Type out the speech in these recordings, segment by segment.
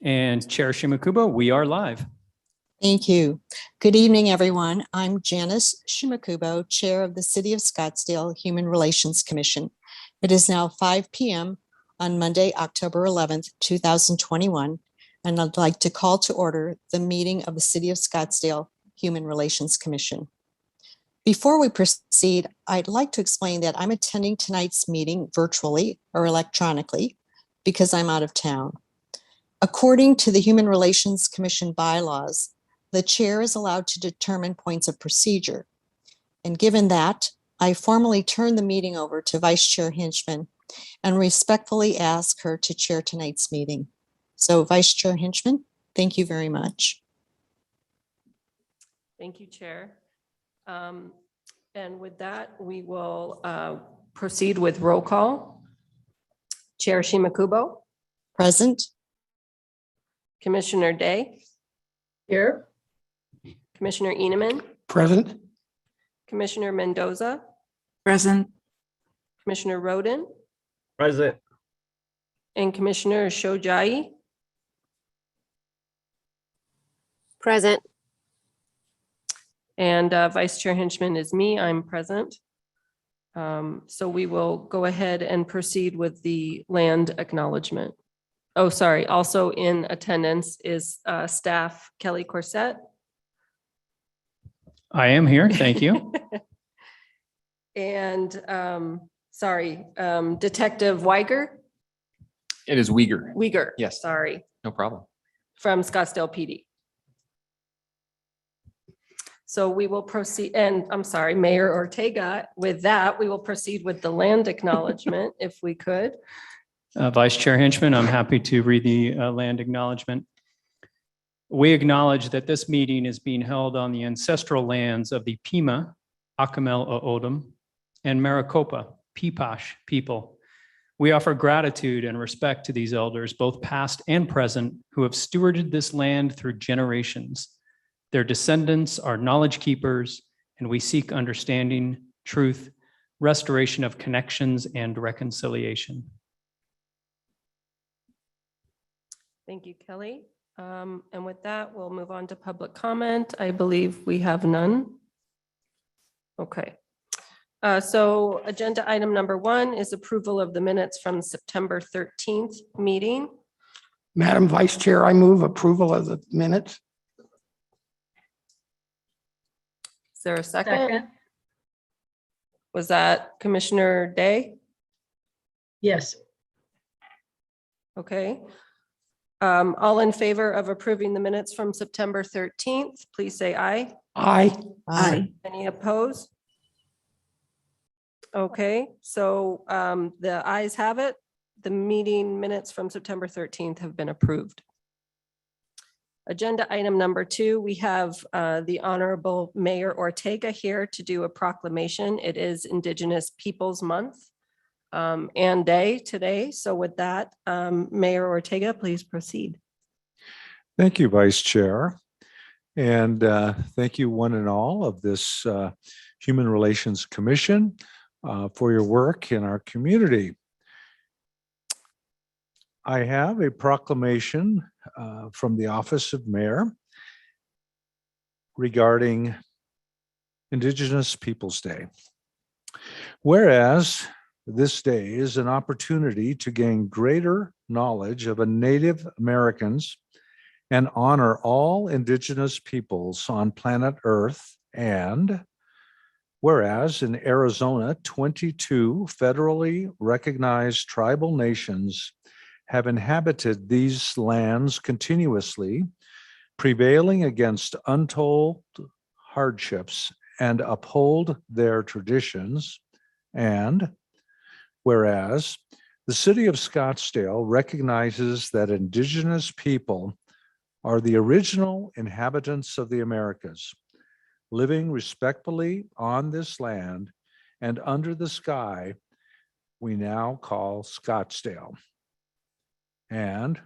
And Chair Shimakubo, we are live. Thank you. Good evening, everyone. I'm Janice Shimakubo, Chair of the City of Scottsdale Human Relations Commission. It is now 5 p.m. on Monday, October 11th, 2021, and I'd like to call to order the meeting of the City of Scottsdale Human Relations Commission. Before we proceed, I'd like to explain that I'm attending tonight's meeting virtually or electronically because I'm out of town. According to the Human Relations Commission bylaws, the chair is allowed to determine points of procedure. And given that, I formally turn the meeting over to Vice Chair Henchman and respectfully ask her to chair tonight's meeting. So Vice Chair Henchman, thank you very much. Thank you, Chair. And with that, we will proceed with roll call. Chair Shimakubo. Present. Commissioner Day. Here. Commissioner Eneman. Present. Commissioner Mendoza. Present. Commissioner Roden. Present. And Commissioner Shojai. Present. And Vice Chair Henchman is me. I'm present. So we will go ahead and proceed with the land acknowledgement. Oh, sorry. Also in attendance is staff Kelly Corset. I am here. Thank you. And Detective Wieger. It is Wieger. Wieger. Yes. Sorry. No problem. From Scottsdale PD. So we will proceed, and I'm sorry, Mayor Ortega. With that, we will proceed with the land acknowledgement, if we could. Vice Chair Henchman, I'm happy to read the land acknowledgement. We acknowledge that this meeting is being held on the ancestral lands of the Pima, Acamel O'odham, and Maricopa, Peepash people. We offer gratitude and respect to these elders, both past and present, who have stewarded this land through generations. Their descendants are knowledge keepers, and we seek understanding, truth, restoration of connections, and reconciliation. Thank you, Kelly. And with that, we'll move on to public comment. I believe we have none. Okay. So agenda item number 1 is approval of the minutes from September 13th meeting. Madam Vice Chair, I move approval of the minutes. Is there a second? Was that Commissioner Day? Yes. Okay. All in favor of approving the minutes from September 13th, please say aye. Aye. Aye. Any opposed? Okay, so the ayes have it. The meeting minutes from September 13th have been approved. Agenda item number 2, we have the Honorable Mayor Ortega here to do a proclamation. It is Indigenous Peoples Month and day today. So with that, Mayor Ortega, please proceed. Thank you, Vice Chair. And thank you one and all of this Human Relations Commission for your work in our community. I have a proclamation from the Office of Mayor regarding Indigenous Peoples Day. Whereas this day is an opportunity to gain greater knowledge of Native Americans and honor all Indigenous peoples on planet Earth, and whereas in Arizona, 22 federally recognized tribal nations have inhabited these lands continuously, prevailing against untold hardships and uphold their traditions. And whereas the city of Scottsdale recognizes that Indigenous people are the original inhabitants of the Americas, living respectfully on this land and under the sky we now call Scottsdale. And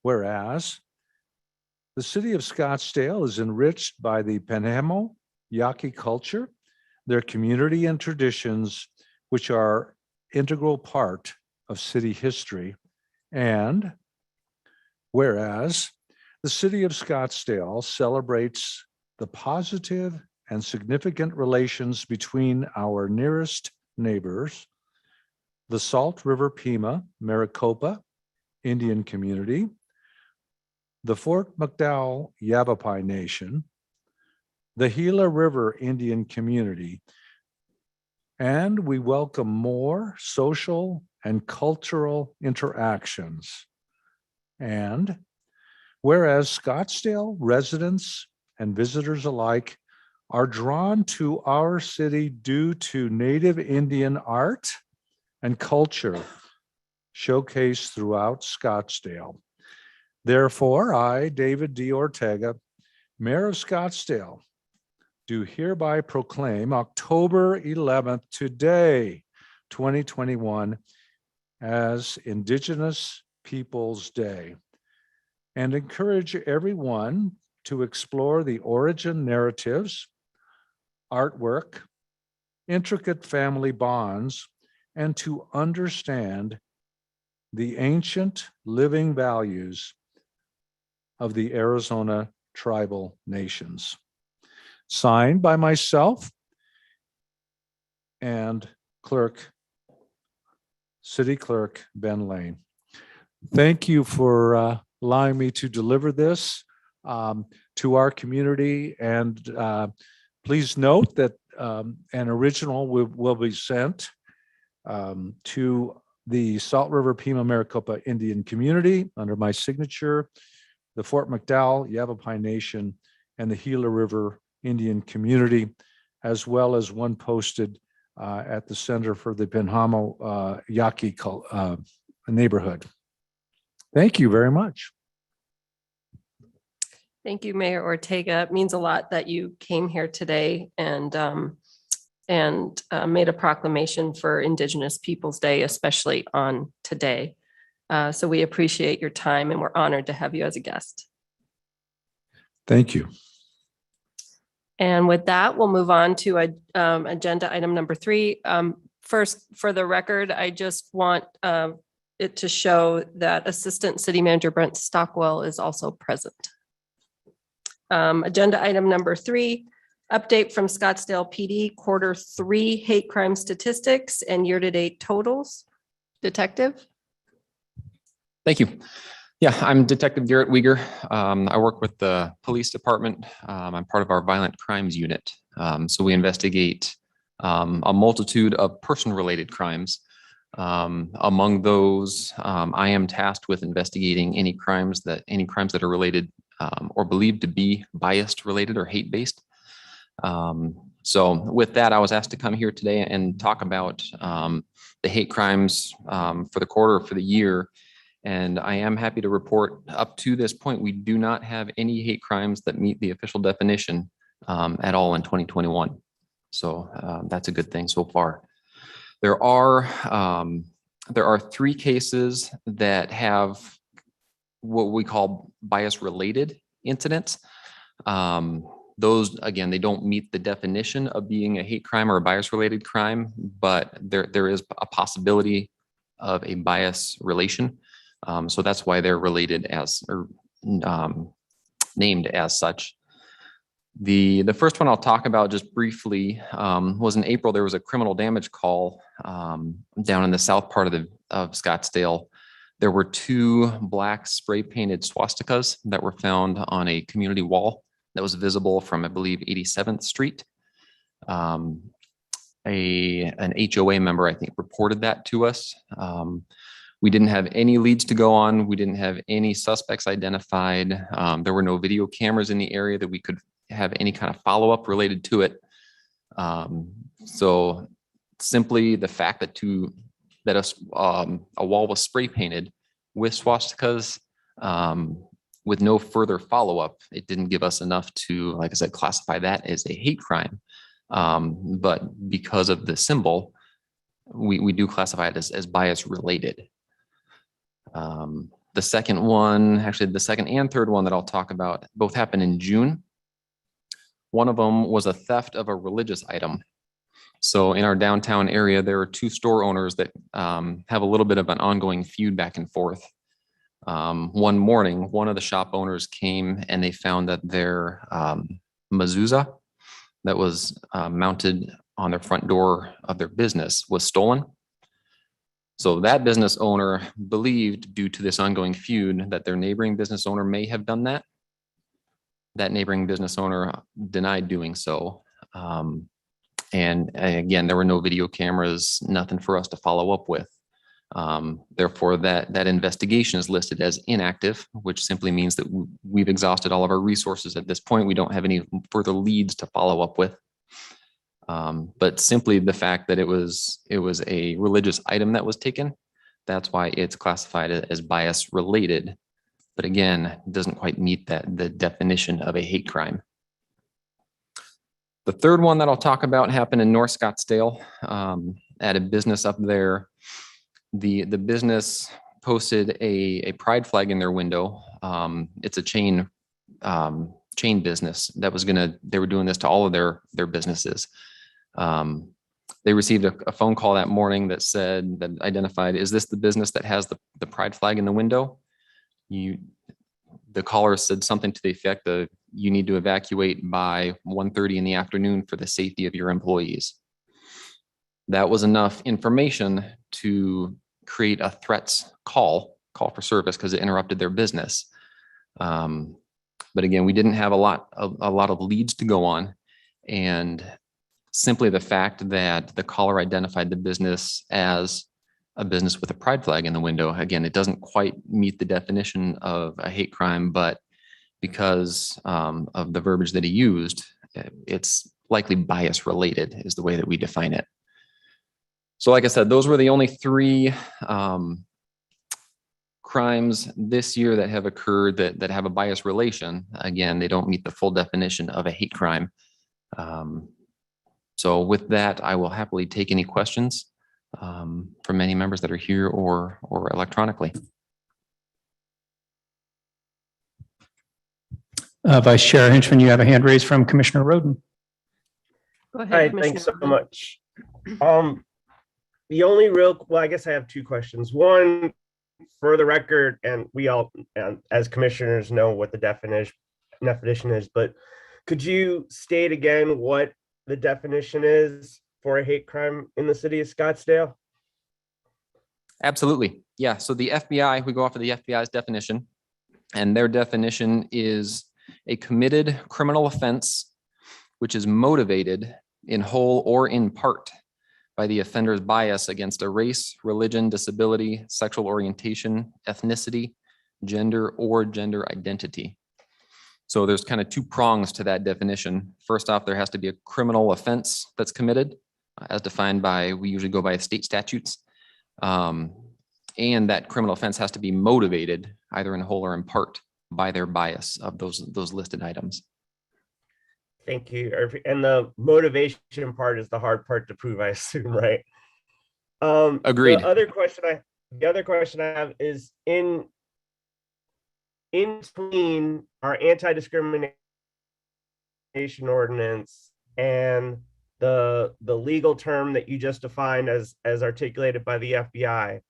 whereas the city of Scottsdale is enriched by the Penhemo Yaqui culture, their community and traditions, which are integral part of city history. And Whereas the city of Scottsdale celebrates the positive and significant relations between our nearest neighbors, the Salt River Pima Maricopa Indian community, the Fort McDowell Yavapai Nation, the Gila River Indian community, and we welcome more social and cultural interactions. And whereas Scottsdale residents and visitors alike are drawn to our city due to Native Indian art and culture showcased throughout Scottsdale. Therefore, I, David D. Ortega, Mayor of Scottsdale, do hereby proclaim October 11th, today, 2021, as Indigenous Peoples Day, and encourage everyone to explore the origin narratives, artwork, intricate family bonds, and to understand the ancient living values of the Arizona tribal nations. Signed by myself and City Clerk Ben Lane. Thank you for allowing me to deliver this to our community. And please note that an original will be sent to the Salt River Pima Maricopa Indian community under my signature, the Fort McDowell Yavapai Nation, and the Gila River Indian community, as well as one posted at the Center for the Benhamo Yaqui neighborhood. Thank you very much. Thank you, Mayor Ortega. It means a lot that you came here today and made a proclamation for Indigenous Peoples Day, especially on today. So we appreciate your time and we're honored to have you as a guest. Thank you. And with that, we'll move on to agenda item number 3. First, for the record, I just want it to show that Assistant City Manager Brent Stockwell is also present. Agenda item number 3, update from Scottsdale PD Q3 hate crime statistics and year-to-date totals. Detective? Thank you. Yeah, I'm Detective Garrett Wieger. I work with the police department. I'm part of our violent crimes unit. So we investigate a multitude of person-related crimes. Among those, I am tasked with investigating any crimes that are related or believed to be biased related or hate-based. So with that, I was asked to come here today and talk about the hate crimes for the quarter, for the year. And I am happy to report up to this point, we do not have any hate crimes that meet the official definition at all in 2021. So that's a good thing so far. There are 3 cases that have what we call bias-related incidents. Those, again, they don't meet the definition of being a hate crime or a bias-related crime, but there is a possibility of a bias relation. So that's why they're related as, or named as such. The first one I'll talk about just briefly was in April. There was a criminal damage call down in the south part of Scottsdale. There were 2 black spray painted swastikas that were found on a community wall that was visible from, I believe, 87th Street. An HOA member, I think, reported that to us. We didn't have any leads to go on. We didn't have any suspects identified. There were no video cameras in the area that we could have any kind of follow-up related to it. So simply the fact that a wall was spray painted with swastikas with no further follow-up, it didn't give us enough to, like I said, classify that as a hate crime. But because of the symbol, we do classify it as bias related. The second one, actually the second and third one that I'll talk about, both happened in June. One of them was a theft of a religious item. So in our downtown area, there are 2 store owners that have a little bit of an ongoing feud back and forth. One morning, one of the shop owners came and they found that their mezuzah that was mounted on their front door of their business was stolen. So that business owner believed, due to this ongoing feud, that their neighboring business owner may have done that. That neighboring business owner denied doing so. And again, there were no video cameras, nothing for us to follow up with. Therefore, that investigation is listed as inactive, which simply means that we've exhausted all of our resources at this point. We don't have any further leads to follow up with. But simply the fact that it was a religious item that was taken, that's why it's classified as bias related. But again, it doesn't quite meet the definition of a hate crime. The third one that I'll talk about happened in North Scottsdale at a business up there. The business posted a pride flag in their window. It's a chain business that they were doing this to all of their businesses. They received a phone call that morning that identified, is this the business that has the pride flag in the window? The caller said something to the effect of, you need to evacuate by 1:30 in the afternoon for the safety of your employees. That was enough information to create a threats call for service because it interrupted their business. But again, we didn't have a lot of leads to go on. And simply the fact that the caller identified the business as a business with a pride flag in the window, again, it doesn't quite meet the definition of a hate crime, but because of the verbiage that he used, it's likely bias related is the way that we define it. So like I said, those were the only three crimes this year that have occurred that have a bias relation. Again, they don't meet the full definition of a hate crime. So with that, I will happily take any questions from any members that are here or electronically. Vice Chair Henchman, you have a hand raised from Commissioner Roden. Go Hi, ahead, thanks so Commissioner. much. The only well, I guess I have two questions. One, for the record, and we all, as commissioners, know what the definition is, but could you state again what the definition is for a hate crime in the city of Scottsdale? Absolutely. Yeah. So the FBI, we go off of the FBI's definition, and their definition is a committed criminal offense which is motivated in whole or in part by the offender's bias against a race, religion, disability, sexual orientation, ethnicity, gender, or gender identity. So there's kind of two prongs to that definition. First off, there has to be a criminal offense that's committed, as defined by, we usually go by state statutes. And that criminal offense has to be motivated either in whole or in part by their bias of those listed items. Thank you. And the motivation part is the hard part to prove, I assume, right? Agreed. The other question I have is in between our anti-discrimination ordinance and the legal term that you just defined as articulated by the FBI,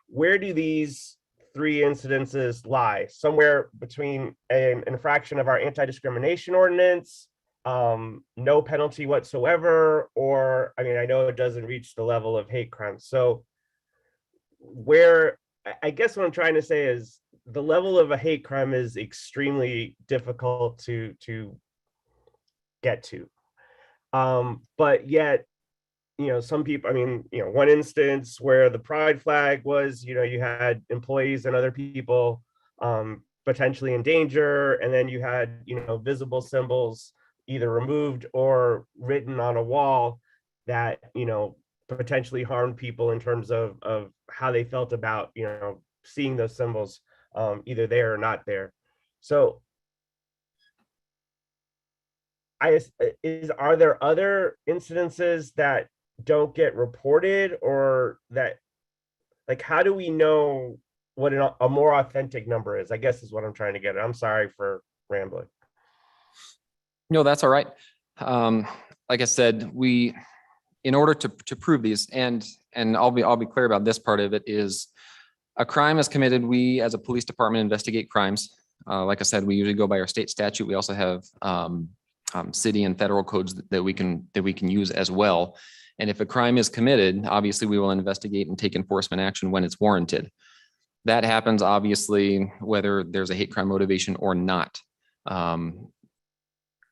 where do these three incidences lie? Somewhere between an infraction of our anti-discrimination ordinance, no penalty whatsoever, or, I mean, I know it doesn't reach the level of hate crime. So I guess what I'm trying to say is the level of a hate crime is extremely difficult to get to. But yet, some people, I mean, one instance where the pride flag was, you had employees and other people potentially in danger, and then you had, visible symbols either removed or written on a wall that, potentially harmed people in terms of how they felt about, seeing those symbols either there or not there. So are there other incidences that don't get reported, or that, like, how do we know what a more authentic number is, I guess is what I'm trying to get at. I'm sorry for rambling. No, that's all right. Like I said, in order to prove these, and I'll be clear about this part of it, is A crime is committed, we as a police department investigate crimes. Like I said, we usually go by our state statute. We also have city and federal codes that we can use as well. And if a crime is committed, obviously we will investigate and take enforcement action when it's warranted. That happens obviously whether there's a hate crime motivation or not.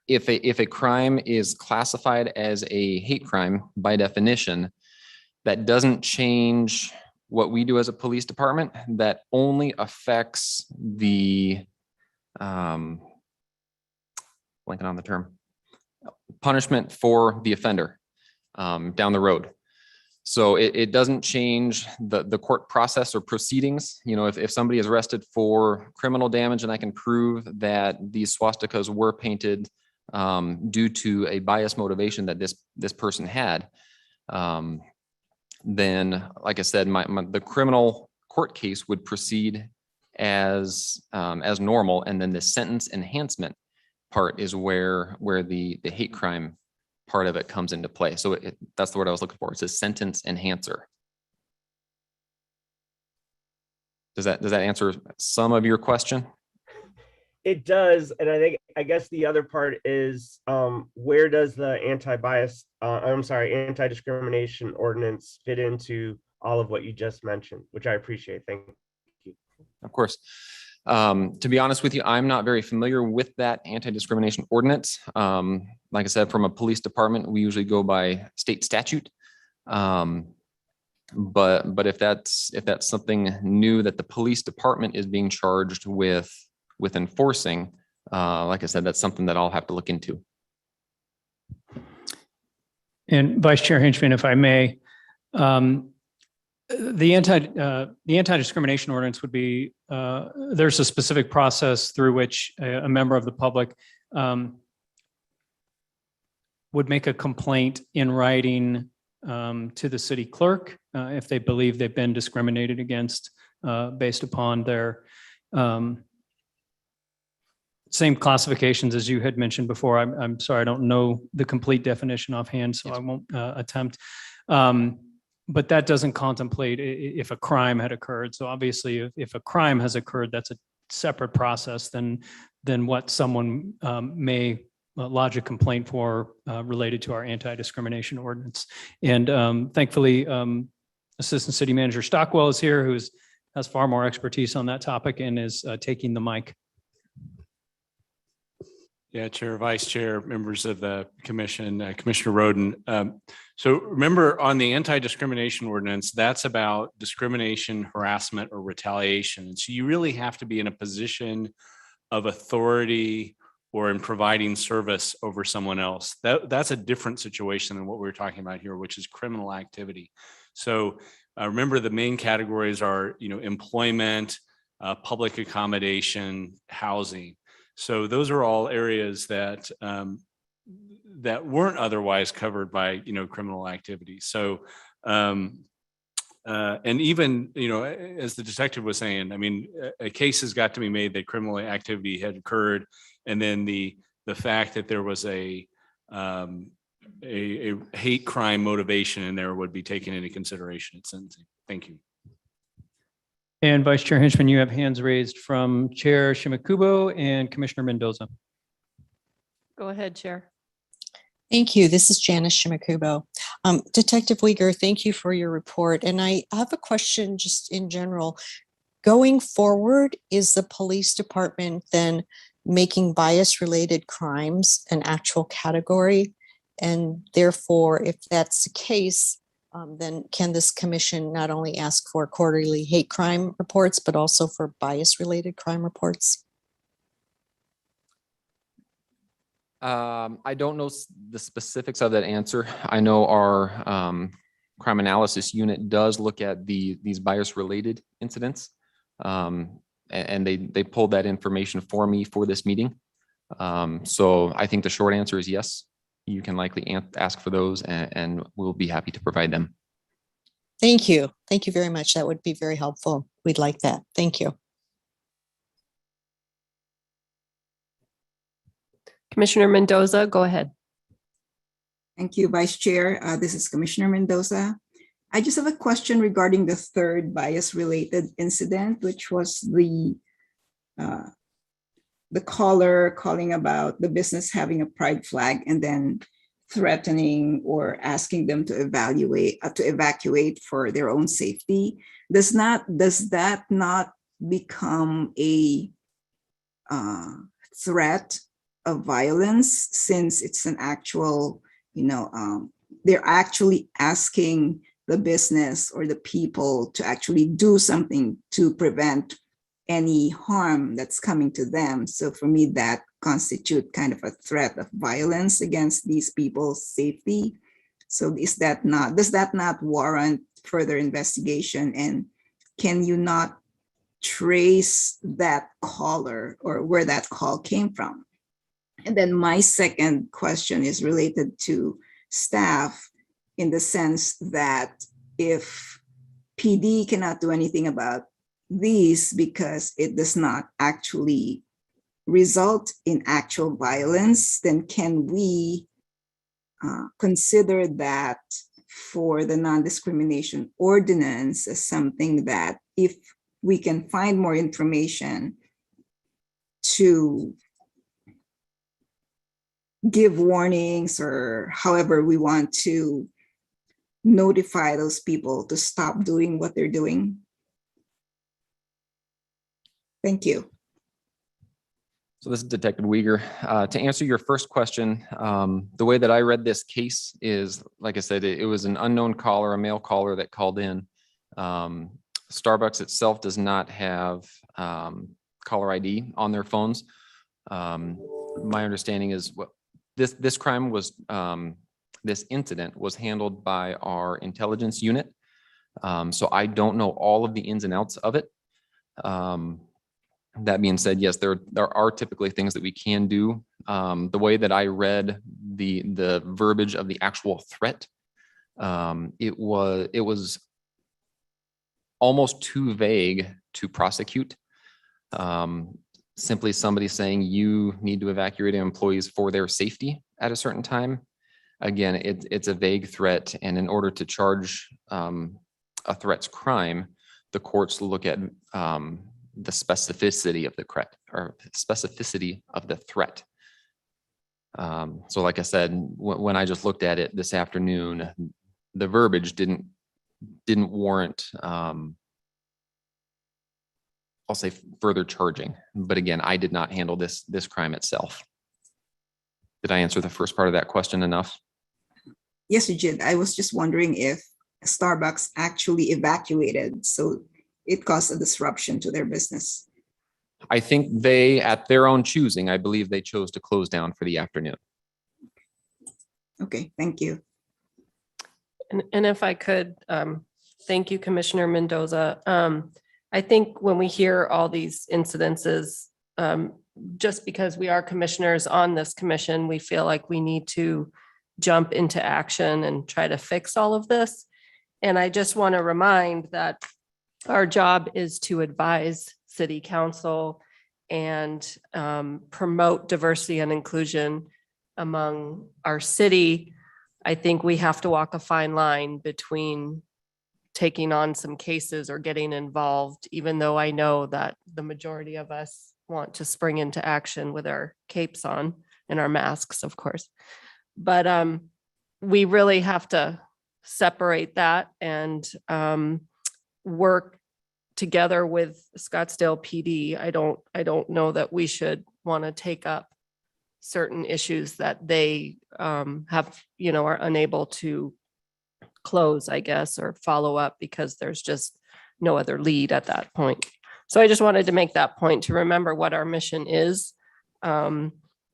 If a crime is classified as a hate crime by definition, that doesn't change what we do as a police department. That only affects the blanking on the term, punishment for the offender down the road. So it doesn't change the court process or proceedings. You know, if somebody is arrested for criminal damage and I can prove that these swastikas were painted due to a bias motivation that this person had, then, like I said, the criminal court case would proceed as normal, and then the sentence enhancement part is where the hate crime part of it comes into play. So that's the word I was looking for. It's a sentence enhancer. Does that answer some of your question? It does, and I guess the other part is where does the anti-discrimination ordinance fit into all of what you just mentioned, which I appreciate. Thank you. Of course. To be honest with you, I'm not very familiar with that anti-discrimination ordinance. Like I said, from a police department, we usually go by state statute. But if that's something new that the police department is being charged with enforcing, like I said, that's something that I'll have to look into. And Vice Chair Henchman, if I may, the anti-discrimination ordinance would be, there's a specific process through which a member of the public would make a complaint in writing to the city clerk if they believe they've been discriminated against based upon their same classifications as you had mentioned before. I'm sorry, I don't know the complete definition offhand, so I won't attempt. But that doesn't contemplate if a crime had occurred. So obviously, if a crime has occurred, that's a separate process than what someone may lodge a complaint for related to our anti-discrimination ordinance. And thankfully, Assistant City Manager Stockwell is here, who has far more expertise on that topic and is taking the mic. Yeah, Chair, Vice Chair, members of the commission, Commissioner Roden. So remember, on the anti-discrimination ordinance, that's about discrimination, harassment, or retaliation. And so you really have to be in a position of authority or in providing service over someone else. That's a different situation than what we're talking about here, which is criminal activity. So remember, the main categories are, employment, public accommodation, housing. So those are all areas that that weren't otherwise covered by criminal activity. So and even as the detective was saying, I mean, a case has got to be made that criminal activity had occurred, and then the fact that there was a hate crime motivation in there would be taken into consideration at sentencing. Thank you. And Vice Chair Henchman, you have hands raised from Chair Shimikubo and Commissioner Mendoza. Go ahead, Chair. Thank you. This is Janice Shimikubo. Detective Wieger, thank you for your report. And I have a question just in general. Going forward, is the police department then making bias-related crimes an actual category? And therefore, if that's the case, then can this commission not only ask for quarterly hate crime reports, but also for bias-related crime reports? I don't know the specifics of that answer. I know our crime analysis unit does look at these bias-related incidents, and they pulled that information for me for this meeting. So I think the short answer is yes. You can likely ask for those, and we'll be happy to provide them. Thank you. Thank you very much. That would be very helpful. We'd like that. Thank you. Commissioner Mendoza, go ahead. Thank you, Vice Chair. This is Commissioner Mendoza. I just have a question regarding the third bias-related incident, which was the caller calling about the business having a pride flag and then threatening or asking them to evacuate for their own safety. Does that not become a threat of violence, since it's an actual, they're actually asking the business or the people to actually do something to prevent any harm that's coming to them. So for me, that constitute kind of a threat of violence against these people's safety. So does that not warrant further investigation? And can you not trace that caller or where that call came from? And then my second question is related to staff, in the sense that if PD cannot do anything about these because it does not actually result in actual violence, then can we consider that for the non-discrimination ordinance as something that, if we can find more information to give warnings or however we want to notify those people to stop doing what they're doing? Thank you. So this is Detective Wieger. To answer your first question, the way that I read this case is, like I said, it was an unknown caller, a male caller that called in. Starbucks itself does not have caller ID on their phones. My understanding is what this crime was, this incident was handled by our intelligence unit. So I don't know all of the ins and outs of it. That being said, yes, there are typically things that we can do. The way that I read the verbiage of the actual threat, it was almost too vague to prosecute. Simply somebody saying you need to evacuate employees for their safety at a certain time. Again, it's a vague threat, and in order to charge a threat's crime, the courts look at the specificity of the threat, or specificity of the threat. So like I said, when I just looked at it this afternoon, the verbiage didn't warrant, I'll say, further charging. But again, I did not handle this crime itself. Did I answer the first part of that question enough? Yes, you did. I was just wondering if Starbucks actually evacuated, so it caused a disruption to their business. I think they, at their own choosing, I believe they chose to close down for the afternoon. Okay, thank you. And if I could, thank you, Commissioner Mendoza. I think when we hear all these incidences, just because we are commissioners on this commission, we feel like we need to jump into action and try to fix all of this. And I just want to remind that our job is to advise City Council and promote diversity and inclusion among our city. I think we have to walk a fine line between taking on some cases or getting involved, even though I know that the majority of us want to spring into action with our capes on and our masks, of course. But we really have to separate that and work together with Scottsdale PD. I don't know that we should want to take up certain issues that they have, are unable to close, I guess, or follow up because there's just no other lead at that point. So I just wanted to make that point to remember what our mission is.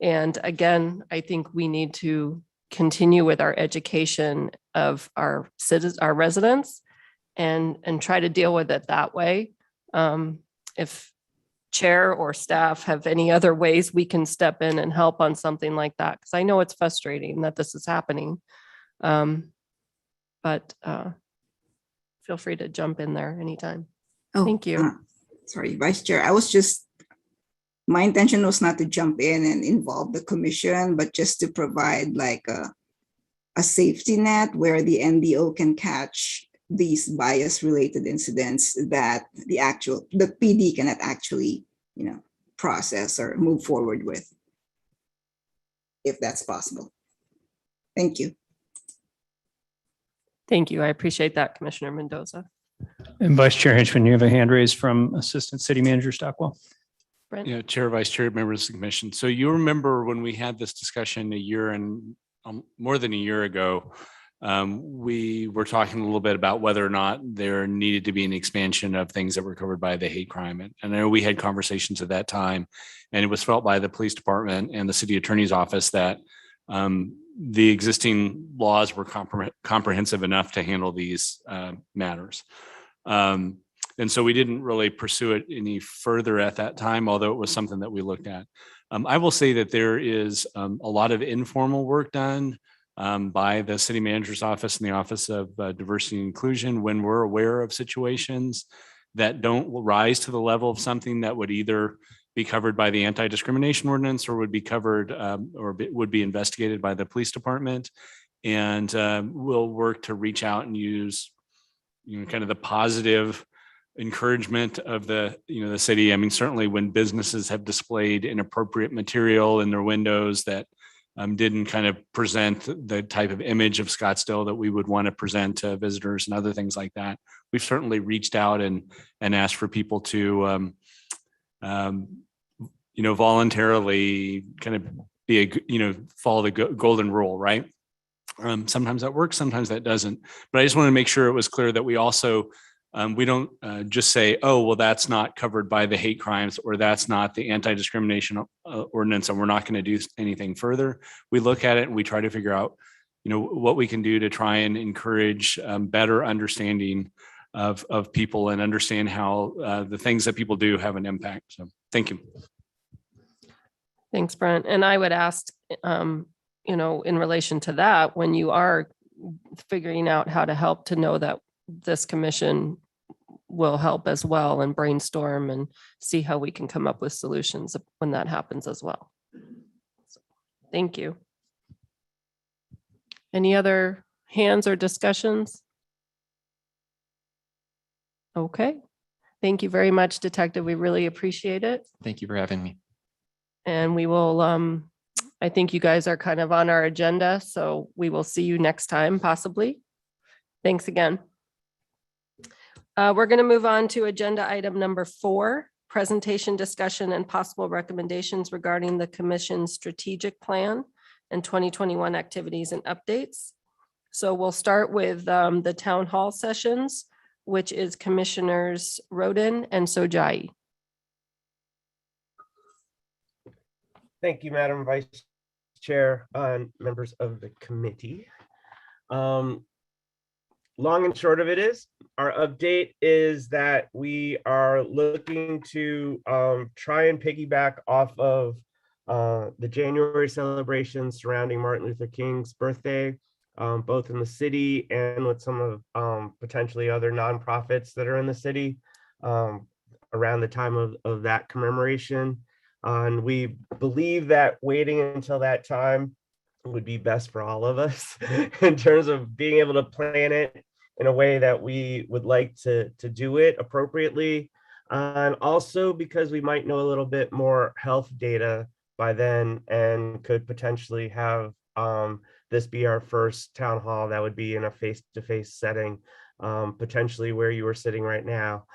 And again, I think we need to continue with our education of our citizens, our residents, and try to deal with it that way. If chair or staff have any other ways we can step in and help on something like that, because I know it's frustrating that this is happening. But feel free to jump in there anytime. Oh, thank you. Sorry, Vice Chair. My intention was not to jump in and involve the commission, but just to provide like a safety net where the NDO can catch these bias-related incidents that the PD cannot actually, process or move forward with, if that's possible. Thank you. Thank you. I appreciate that, Commissioner Mendoza. And Vice Chair Henchman, you have a hand raised from Assistant City Manager Stockwell. Brent? Yeah, Chair, Vice Chair, members of the commission. So you remember when we had this discussion more than a year ago, we were talking a little bit about whether or not there needed to be an expansion of things that were covered by the hate crime. And I know we had conversations at that time, and it was felt by the police department and the city attorney's office that the existing laws were comprehensive enough to handle these matters. And so we didn't really pursue it any further at that time, although it was something that we looked at. I will say that there is a lot of informal work done by the city manager's office and the Office of Diversity and Inclusion when we're aware of situations that don't rise to the level of something that would either be covered by the anti-discrimination ordinance or would be covered would be investigated by the police department. And we'll work to reach out and use, kind of the positive encouragement of the city. I mean, certainly when businesses have displayed inappropriate material in their windows that didn't kind of present the type of image of Scottsdale that we would want to present to visitors and other things like that, we've certainly reached out and asked for people to, voluntarily kind of be follow the golden rule, right? Sometimes that works, sometimes that doesn't. But I just want to make sure it was clear that we also we don't just say, oh, well, that's not covered by the hate crimes or that's not the anti-discrimination ordinance and we're not going to do anything further. We look at it and we try to figure out, what we can do to try and encourage better understanding of people and understand how the things that people do have an impact. So thank you. Thanks, Brent. And I would ask, in relation to that, when you are figuring out how to help, to know that this commission will help as well and brainstorm and see how we can come up with solutions when that happens as well. So, thank you. Any other hands or discussions? Okay. Thank you very much, Detective. We really appreciate it. Thank you for having me. And we will, I think you guys are kind of on our agenda, so we will see you next time, possibly. Thanks again. We're going to move on to agenda item number 4, presentation, discussion, and possible recommendations regarding the commission's strategic plan and 2021 activities and updates. So we'll start with the town hall sessions, which is Commissioners Roden and Sojai. Thank you, Madam Vice Chair and members of the committee. Long and short of it is, our update is that we are looking to try and piggyback off of the January celebrations surrounding Martin Luther King's birthday, both in the city and with some of potentially other nonprofits that are in the city around the time of that commemoration. And we believe that waiting until that time would be best for all of us in terms of being able to plan it in a way that we would like to do it appropriately. And also because we might know a little bit more health data by then and could potentially have this be our first town hall that would be in a face-to-face setting, potentially where you are sitting right now,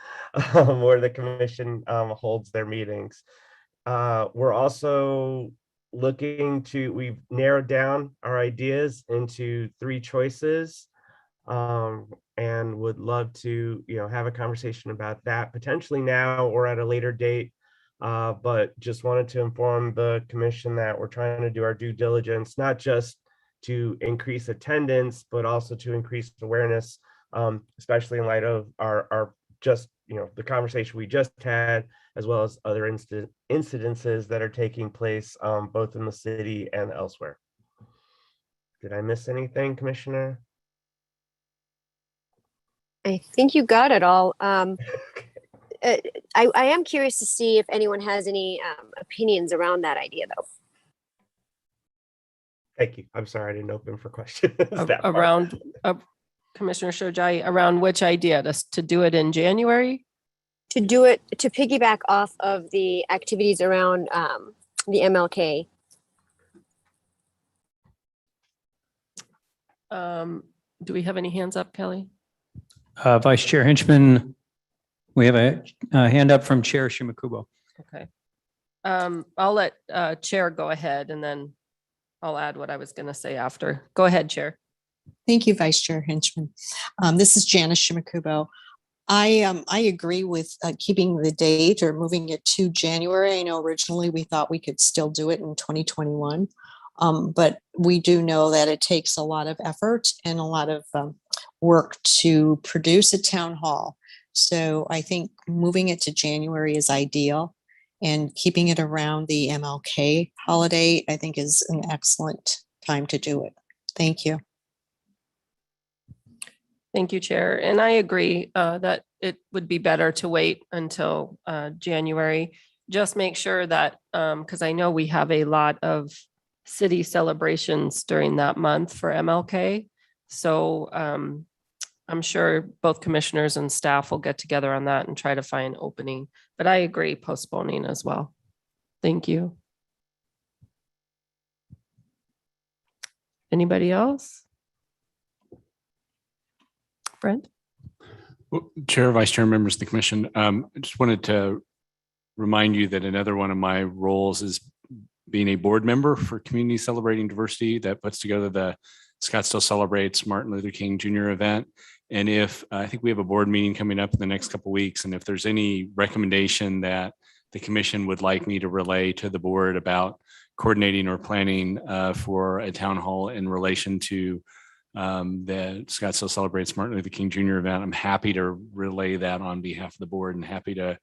where the commission holds their meetings. We're also we've narrowed down our ideas into 3 choices, and would love to, have a conversation about that potentially now or at a later date. But just wanted to inform the commission that we're trying to do our due diligence, not just to increase attendance, but also to increase awareness, especially in light of our just, the conversation we just had, as well as other incidences that are taking place both in the city and elsewhere. Did I miss anything, Commissioner? I think you got it all. I am curious to see if anyone has any opinions around that idea, though. Thank you. I'm sorry I didn't open for questions. Commissioner Shojai, around which idea? To do it in January? To do it, to piggyback off of the activities around the MLK. Do we have any hands up, Kelly? Vice Chair Henchman, we have a hand up from Chair Shimakubo. Okay. I'll let Chair go ahead and then I'll add what I was going to say after. Go ahead, Chair. Thank you, Vice Chair Henchman. This is Janice Shimakubo. I agree with keeping the date or moving it to January. I know originally we thought we could still do it in 2021, but we do know that it takes a lot of effort and a lot of work to produce a town hall. So I think moving it to January is ideal, and keeping it around the MLK holiday, I think, is an excellent time to do it. Thank you. Thank you, Chair. And I agree that it would be better to wait until January. Just make sure that, because I know we have a lot of city celebrations during that month for MLK. So I'm sure both commissioners and staff will get together on that and try to find opening. But I agree postponing as well. Thank you. Anybody else? Brent? Well, Chair, Vice Chair, members of the commission, I just wanted to remind you that another one of my roles is being a board member for Community Celebrating Diversity that puts together the Scottsdale Celebrates Martin Luther King Jr. event. And if I think we have a board meeting coming up in the next couple of weeks, and if there's any recommendation that the commission would like me to relay to the board about coordinating or planning for a town hall in relation to the Scottsdale Celebrates Martin Luther King Jr. event, I'm happy to relay that on behalf of the board and happy to,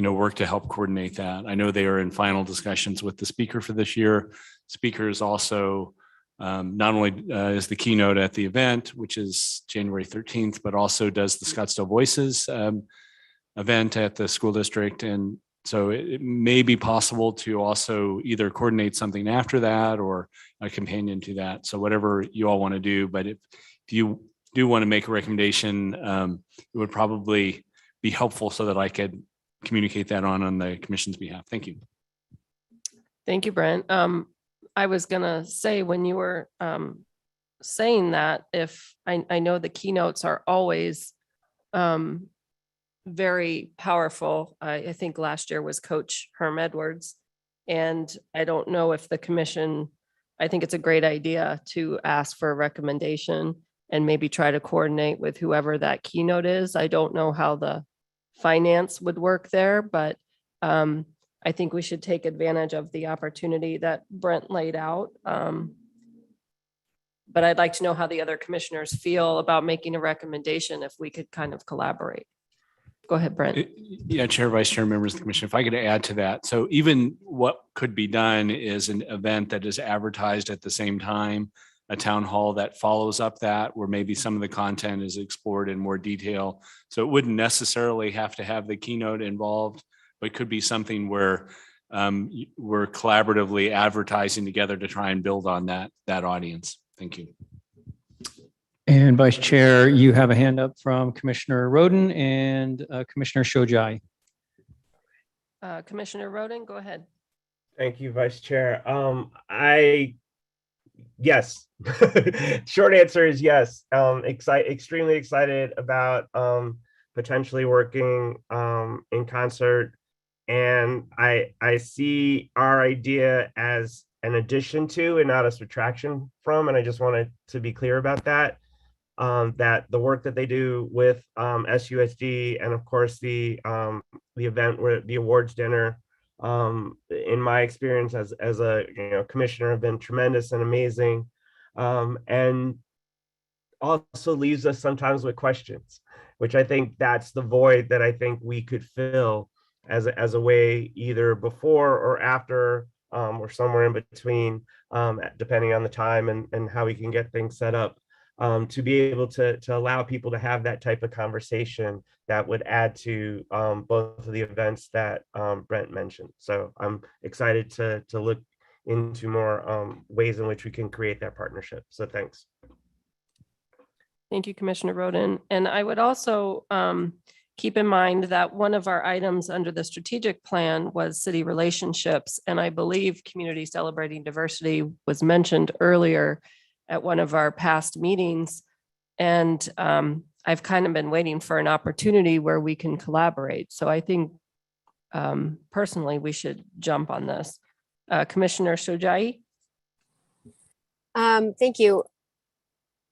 work to help coordinate that. I know they are in final discussions with the speaker for this year. Speaker is also not only is the keynote at the event, which is January 13th, but also does the Scottsdale Voices event at the school district. And so it may be possible to also either coordinate something after that or a companion to that. So whatever you all want to do, but if you do want to make a recommendation, it would probably be helpful so that I could communicate that on the commission's behalf. Thank you. Thank you, Brent. I was gonna say when you were saying that, if I know the keynotes are always very powerful. I think last year was Coach Herm Edwards. And I don't know if the commission, I think it's a great idea to ask for a recommendation and maybe try to coordinate with whoever that keynote is. I don't know how the finance would work there, but I think we should take advantage of the opportunity that Brent laid out. But I'd like to know how the other commissioners feel about making a recommendation if we could kind of collaborate. Go ahead, Brent. Yeah, Chair, Vice Chair, members of the commission, if I could add to that. So even what could be done is an event that is advertised at the same time, a town hall that follows up that, where maybe some of the content is explored in more detail. So it wouldn't necessarily have to have the keynote involved, but could be something where we're collaboratively advertising together to try and build on that audience. Thank you. And Vice Chair, you have a hand up from Commissioner Roden and Commissioner Shojai. Commissioner Roden, go ahead. Thank you, Vice Chair. Yes. Short answer is yes. Extremely excited about potentially working in concert. And I see our idea as an addition to and not a subtraction from, and I just wanted to be clear about that. That the work that they do with SUSD and of course the event where the awards dinner, in my experience as a commissioner, have been tremendous and amazing, and also leaves us sometimes with questions, which I think that's the void that I think we could fill as a way either before or after, or somewhere in between, depending on the time and how we can get things set up. To be able to allow people to have that type of conversation that would add to both of the events that Brent mentioned. So I'm excited to look into more ways in which we can create that partnership. So thanks. Thank you, Commissioner Roden. And I would also keep in mind that one of our items under the strategic plan was city relationships. And I believe community celebrating diversity was mentioned earlier at one of our past meetings. And I've kind of been waiting for an opportunity where we can collaborate. So I think personally, we should jump on this. Commissioner Shojai? Thank you.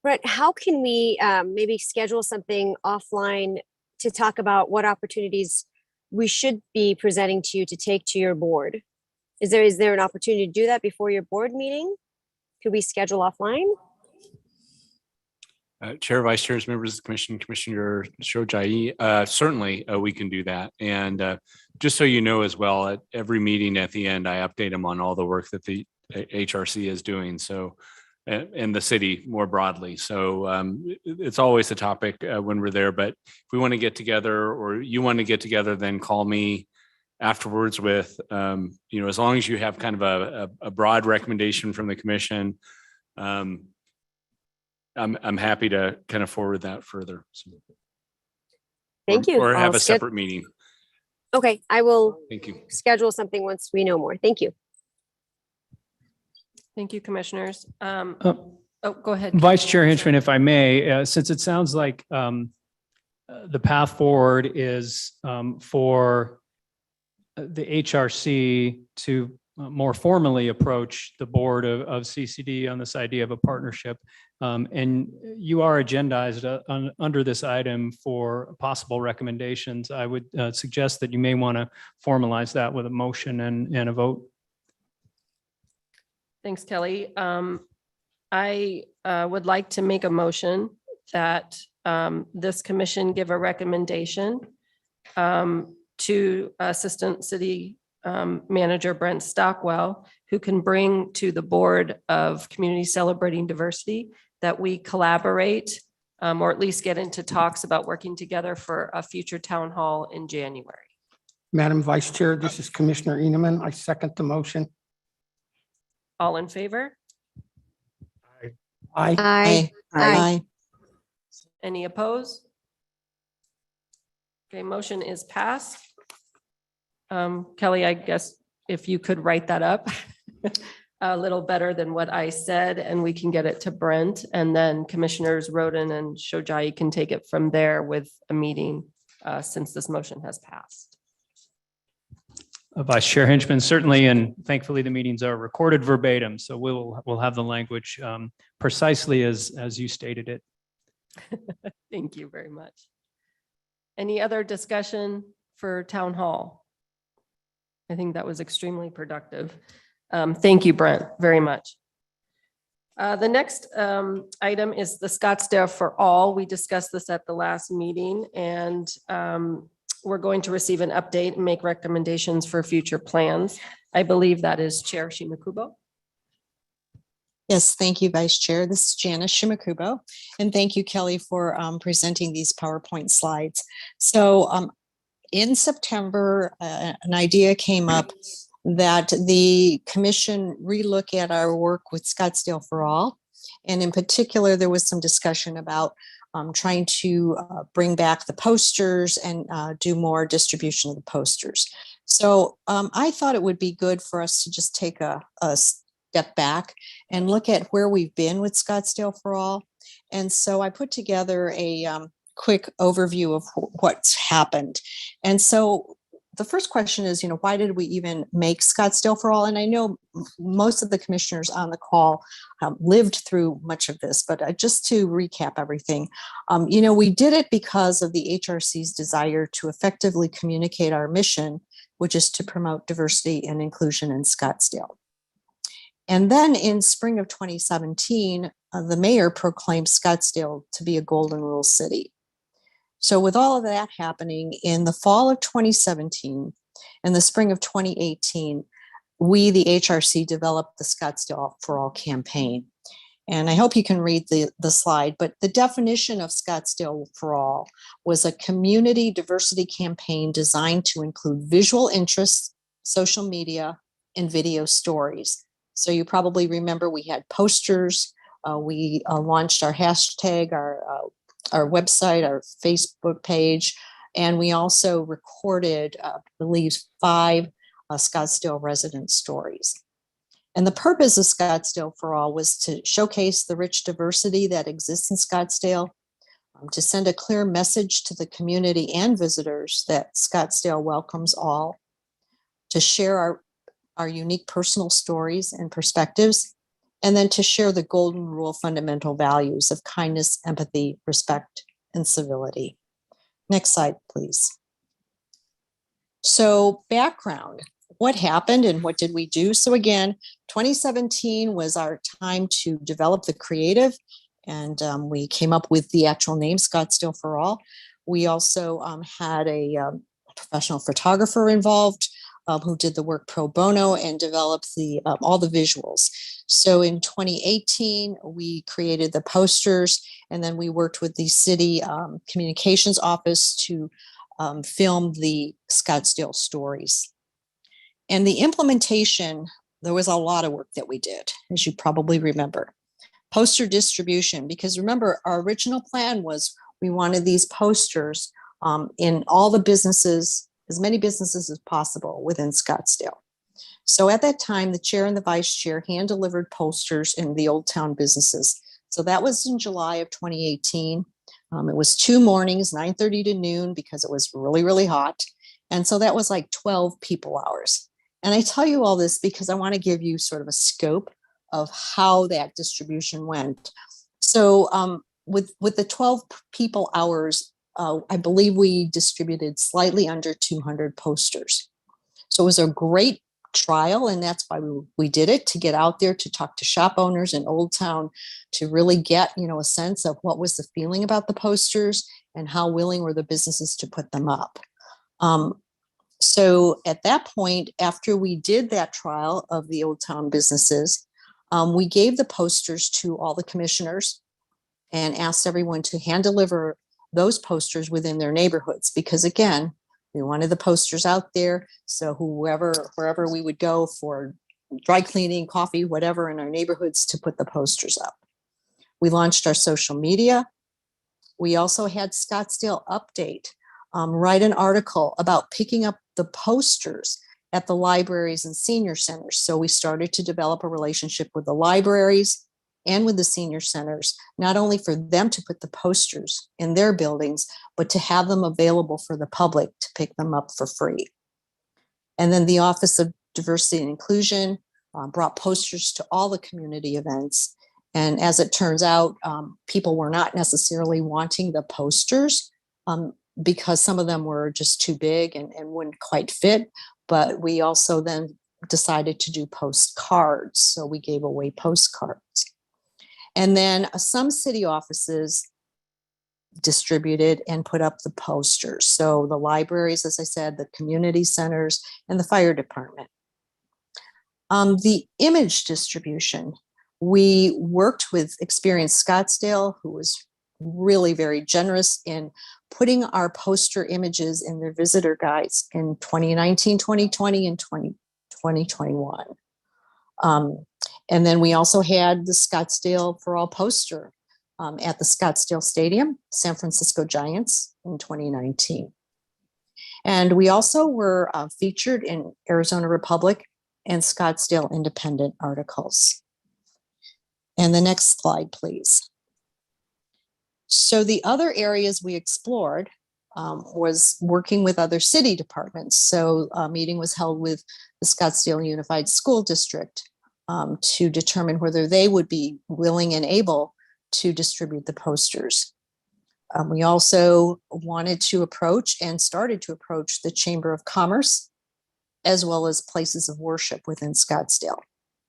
Brett, how can we maybe schedule something offline to talk about what opportunities we should be presenting to you to take to your board? Is there an opportunity to do that before your board meeting? Could we schedule offline? Chair, Vice Chairs, members of the commission, Commissioner Shojai, certainly we can do that. And just so you know as well, at every meeting at the end, I update them on all the work that the HRC is doing. So, and the city more broadly. So it's always a topic when we're there, but if we want to get together or you want to get together, then call me afterwards with, as long as you have kind of a broad recommendation from the commission, I'm happy to kind of forward that further. So, Thank you. Or have I'll a separate meeting. Okay, I will Thank you. schedule something once we know more. Thank you. Thank you, commissioners. Go ahead. Vice Chair Henchman, if I may, since it sounds like the path forward is for the HRC to more formally approach the board of CCD on this idea of a partnership. And you are agendized under this item for possible recommendations. I would suggest that you may want to formalize that with a motion and a vote. Thanks, Kelly. I would like to make a motion that this commission give a recommendation to Assistant City Manager Brent Stockwell, who can bring to the Board of Community Celebrating Diversity that we collaborate or at least get into talks about working together for a future town hall in January. Madam Vice Chair, this is Commissioner Eneman. I second the motion. All in favor? Aye. Aye. Aye. Any opposed? Okay, motion is passed. Kelly, I guess if you could write that up a little better than what I said, and we can get it to Brent, and then Commissioners Roden and Shojai can take it from there with a meeting since this motion has passed. Vice Chair Henchman, certainly, and thankfully the meetings are recorded verbatim, so we'll have the language precisely as you stated it. Thank you very much. Any other discussion for town hall? I think that was extremely productive. Thank you, Brent, very much. The next item is the Scottsdale For All. We discussed this at the last meeting, and we're going to receive an update and make recommendations for future plans. I believe that is Chair Shimakubo. Yes, thank you, Vice Chair. This is Janice Shimakubo, and thank you, Kelly, for presenting these PowerPoint slides. So in September, an idea came up that the commission relook at our work with Scottsdale For All. And in particular, there was some discussion about trying to bring back the posters and do more distribution of the posters. So I thought it would be good for us to just take a step back and look at where we've been with Scottsdale For All. And so I put together a quick overview of what's happened. And so the first question is, why did we even make Scottsdale For All? And I know most of the commissioners on the call lived through much of this, but just to recap everything, we did it because of the HRC's desire to effectively communicate our mission, which is to promote diversity and inclusion in Scottsdale. And then in spring of 2017, the mayor proclaimed Scottsdale to be a golden rule city. So with all of that happening in the fall of 2017 and the spring of 2018, we, the HRC, developed the Scottsdale For All campaign. And I hope you can read the slide, but the definition of Scottsdale For All was a community diversity campaign designed to include visual interests, social media, and video stories. So you probably remember we had posters, We launched our hashtag, our website, our Facebook page, and we also recorded, I believe, 5 Scottsdale resident stories. And the purpose of Scottsdale For All was to showcase the rich diversity that exists in Scottsdale, to send a clear message to the community and visitors that Scottsdale welcomes all, to share our unique personal stories and perspectives, and then to share the golden rule fundamental values of kindness, empathy, respect, and civility. Next slide, please. So background, what happened and what did we do? So again, 2017 was our time to develop the creative, and we came up with the actual name, Scottsdale For All. We also had a professional photographer involved who did the work pro bono and developed all the visuals. So in 2018, we created the posters, and then we worked with the city communications office to film the Scottsdale stories. And the implementation, there was a lot of work that we did, as you probably remember. Poster distribution, because remember, our original plan was we wanted these posters in all the businesses, as many businesses as possible within Scottsdale. So at that time, the chair and the vice chair hand delivered posters in the Old Town businesses. So that was in July of 2018. It was 2 mornings, 9:30 to noon, because it was really, really hot. And so that was like 12 people hours. And I tell you all this because I want to give you sort of a scope of how that distribution went. So with the 12 people hours, I believe we distributed slightly under 200 posters. So it was a great trial, and that's why we did it, to get out there to talk to shop owners in Old Town, to really get, a sense of what was the feeling about the posters and how willing were the businesses to put them up. So at that point, after we did that trial of the Old Town businesses, we gave the posters to all the commissioners and asked everyone to hand deliver those posters within their neighborhoods, because again, we wanted the posters out there. So wherever we would go for dry cleaning, coffee, whatever in our neighborhoods, to put the posters up. We launched our social media. We also had Scottsdale Update write an article about picking up the posters at the libraries and senior centers. So we started to develop a relationship with the libraries and with the senior centers, not only for them to put the posters in their buildings, but to have them available for the public to pick them up for free. And then the Office of Diversity and Inclusion brought posters to all the community events. And as it turns out, people were not necessarily wanting the posters because some of them were just too big and wouldn't quite fit. But we also then decided to do postcards. So we gave away postcards. And then some city offices distributed and put up the posters. So the libraries, as I said, the community centers, and the fire department. The image distribution, we worked with Experience Scottsdale, who was really very generous in putting our poster images in their visitor guides in 2019, 2020, and 2021. And then we also had the Scottsdale For All poster at the Scottsdale Stadium, San Francisco Giants, in 2019. And we also were featured in Arizona Republic and Scottsdale Independent articles. And the next slide, please. So the other areas we explored was working with other city departments. So a meeting was held with the Scottsdale Unified School District to determine whether they would be willing and able to distribute the posters. We also wanted to approach and started to approach the Chamber of Commerce, as well as places of worship within Scottsdale.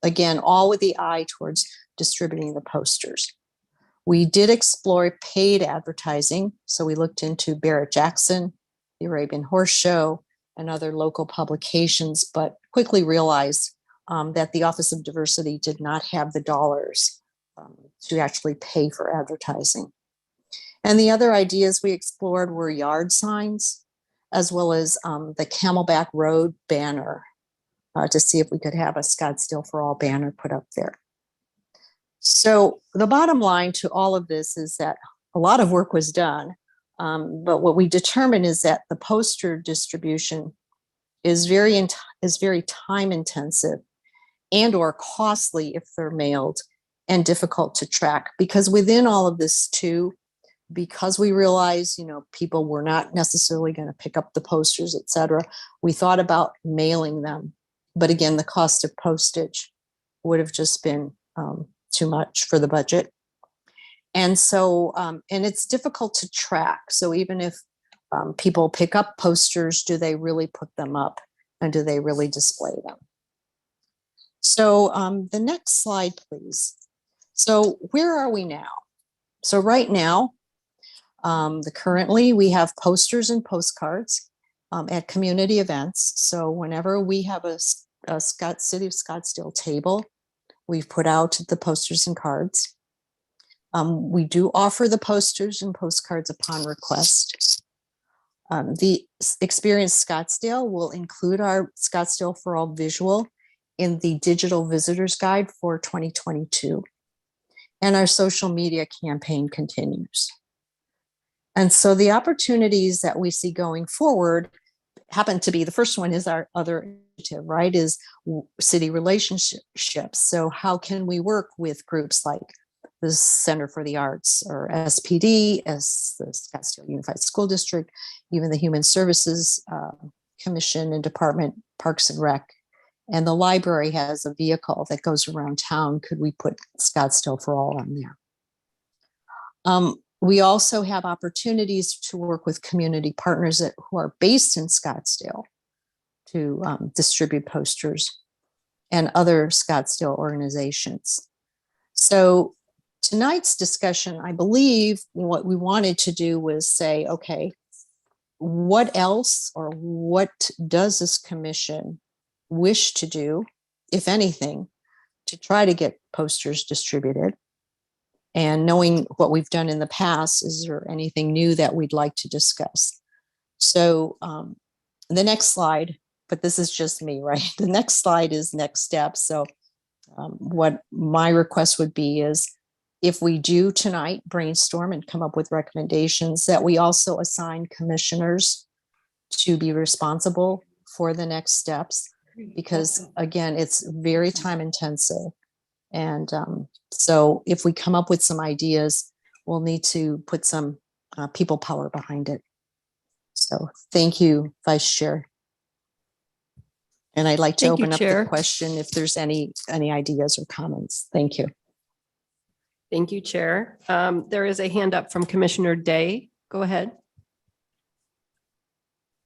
Again, all with the eye towards distributing the posters. We did explore paid advertising. So we looked into Barrett Jackson, the Arabian Horse Show, and other local publications, but quickly realized that the Office of Diversity did not have the dollars to actually pay for advertising. And the other ideas we explored were yard signs, as well as the Camelback Road banner to see if we could have a Scottsdale For All banner put up there. So the bottom line to all of this is that a lot of work was done. But what we determined is that the poster distribution is very time intensive and or costly if they're mailed, and difficult to track, because within all of this too, because we realized, people were not necessarily going to pick up the posters, et cetera, we thought about mailing them. But again, the cost of postage would have just been too much for the budget. And so, and it's difficult to track. So even if people pick up posters, do they really put them up and do they really display them? So the next slide, please. So where are we now? So right now, currently we have posters and postcards at community events. So whenever we have a City of Scottsdale table, we've put out the posters and cards. We do offer the posters and postcards upon request. The Experience Scottsdale will include our Scottsdale For All visual in the digital visitors guide for 2022. And our social media campaign continues. And so the opportunities that we see going forward happen to be, the first one is our other initiative, right, is city relationships. So how can we work with groups like the Center for the Arts or SPD, as the Scottsdale Unified School District, even the Human Services Commission and Department, Parks and Rec, and the library has a vehicle that goes around town. Could we put Scottsdale For All on there? We also have opportunities to work with community partners who are based in Scottsdale to distribute posters and other Scottsdale organizations. So tonight's discussion, I believe what we wanted to do was say, okay, what else or what does this commission wish to do, if anything, to try to get posters distributed? And knowing what we've done in the past, is there anything new that we'd like to discuss? So the next slide, but this is just me, right? The next slide is next steps. So what my request would be is, if we do tonight brainstorm and come up with recommendations, that we also assign commissioners to be responsible for the next steps, because again, it's very time intensive. And so if we come up with some ideas, we'll need to put some people power behind it. So thank you, Vice Chair. And I'd like to Thank you, open up Chair. the question if there's any ideas or comments. Thank you. Thank you, Chair. There is a hand up from Commissioner Day. Go ahead.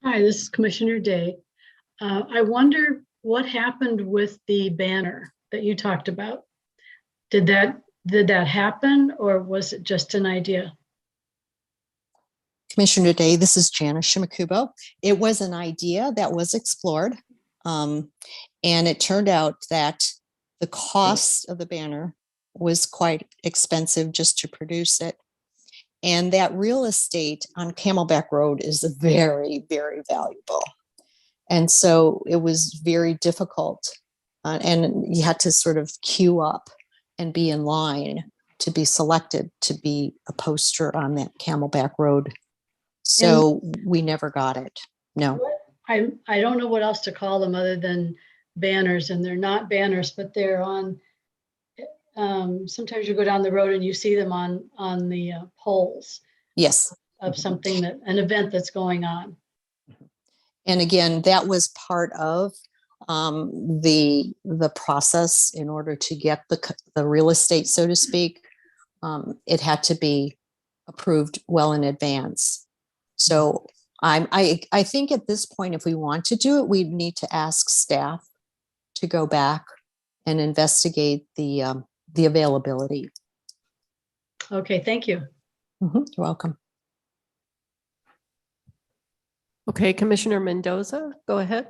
Hi, this is Commissioner Day. I wonder what happened with the banner that you talked about. Did that happen, or was it just an idea? Commissioner Day, this is Janice Shimakubo. It was an idea that was explored. And it turned out that the cost of the banner was quite expensive just to produce it. And that real estate on Camelback Road is very, very valuable. And so it was very difficult. And you had to sort of queue up and be in line to be selected to be a poster on that Camelback Road. So we never got it. No. I don't know what else to call them other than banners, and they're not banners, but they're on. Sometimes you go down the road and you see them on the poles. Yes. Of something an event that's going on. And again, that was part of the process in order to get the real estate, so to speak. It had to be approved well in advance. So I think at this point, if we want to do it, we need to ask staff to go back and investigate the availability. Okay, thank you. You're welcome. Okay, Commissioner Mendoza, go ahead.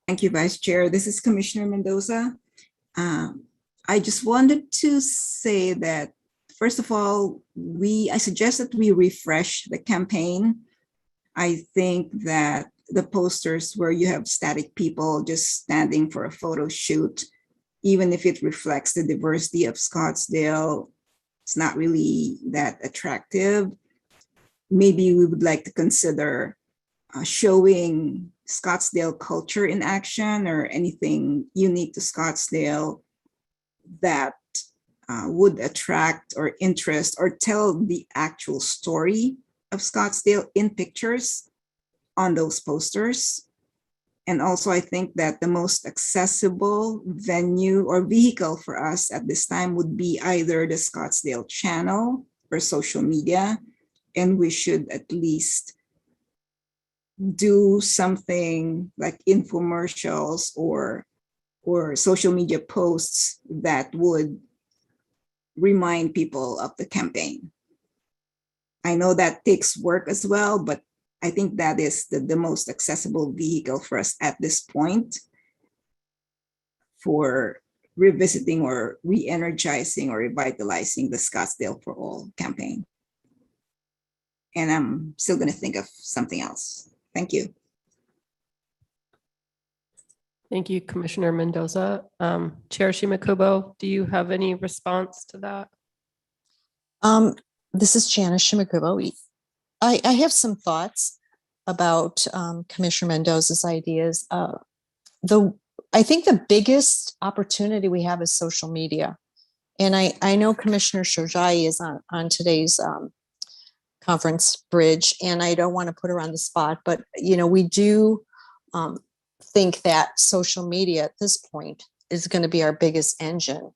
Thank you, Vice Chair. This is Commissioner Mendoza. I just wanted to say that, first of all, I suggest that we refresh the campaign. I think that the posters where you have static people just standing for a photo shoot, even if it reflects the diversity of Scottsdale, it's not really that attractive. Maybe we would like to consider showing Scottsdale culture in action or anything unique to Scottsdale that would attract or interest or tell the actual story of Scottsdale in pictures on those posters. And also, I think that the most accessible venue or vehicle for us at this time would be either the Scottsdale channel or social media. And we should at least do something like infomercials or social media posts that would remind people of the campaign. I know that takes work as well, but I think that is the most accessible vehicle for us at this point for revisiting or re-energizing or revitalizing the Scottsdale For All campaign. And I'm still going to think of something else. Thank you. Thank you, Commissioner Mendoza. Chair Shimakubo, do you have any response to that? This is Janice Shimakubo. I have some thoughts about Commissioner Mendoza's ideas. I think the biggest opportunity we have is social media. And I know Commissioner Shojai is on today's conference bridge, and I don't want to put her on the spot, but we do think that social media at this point is going to be our biggest engine.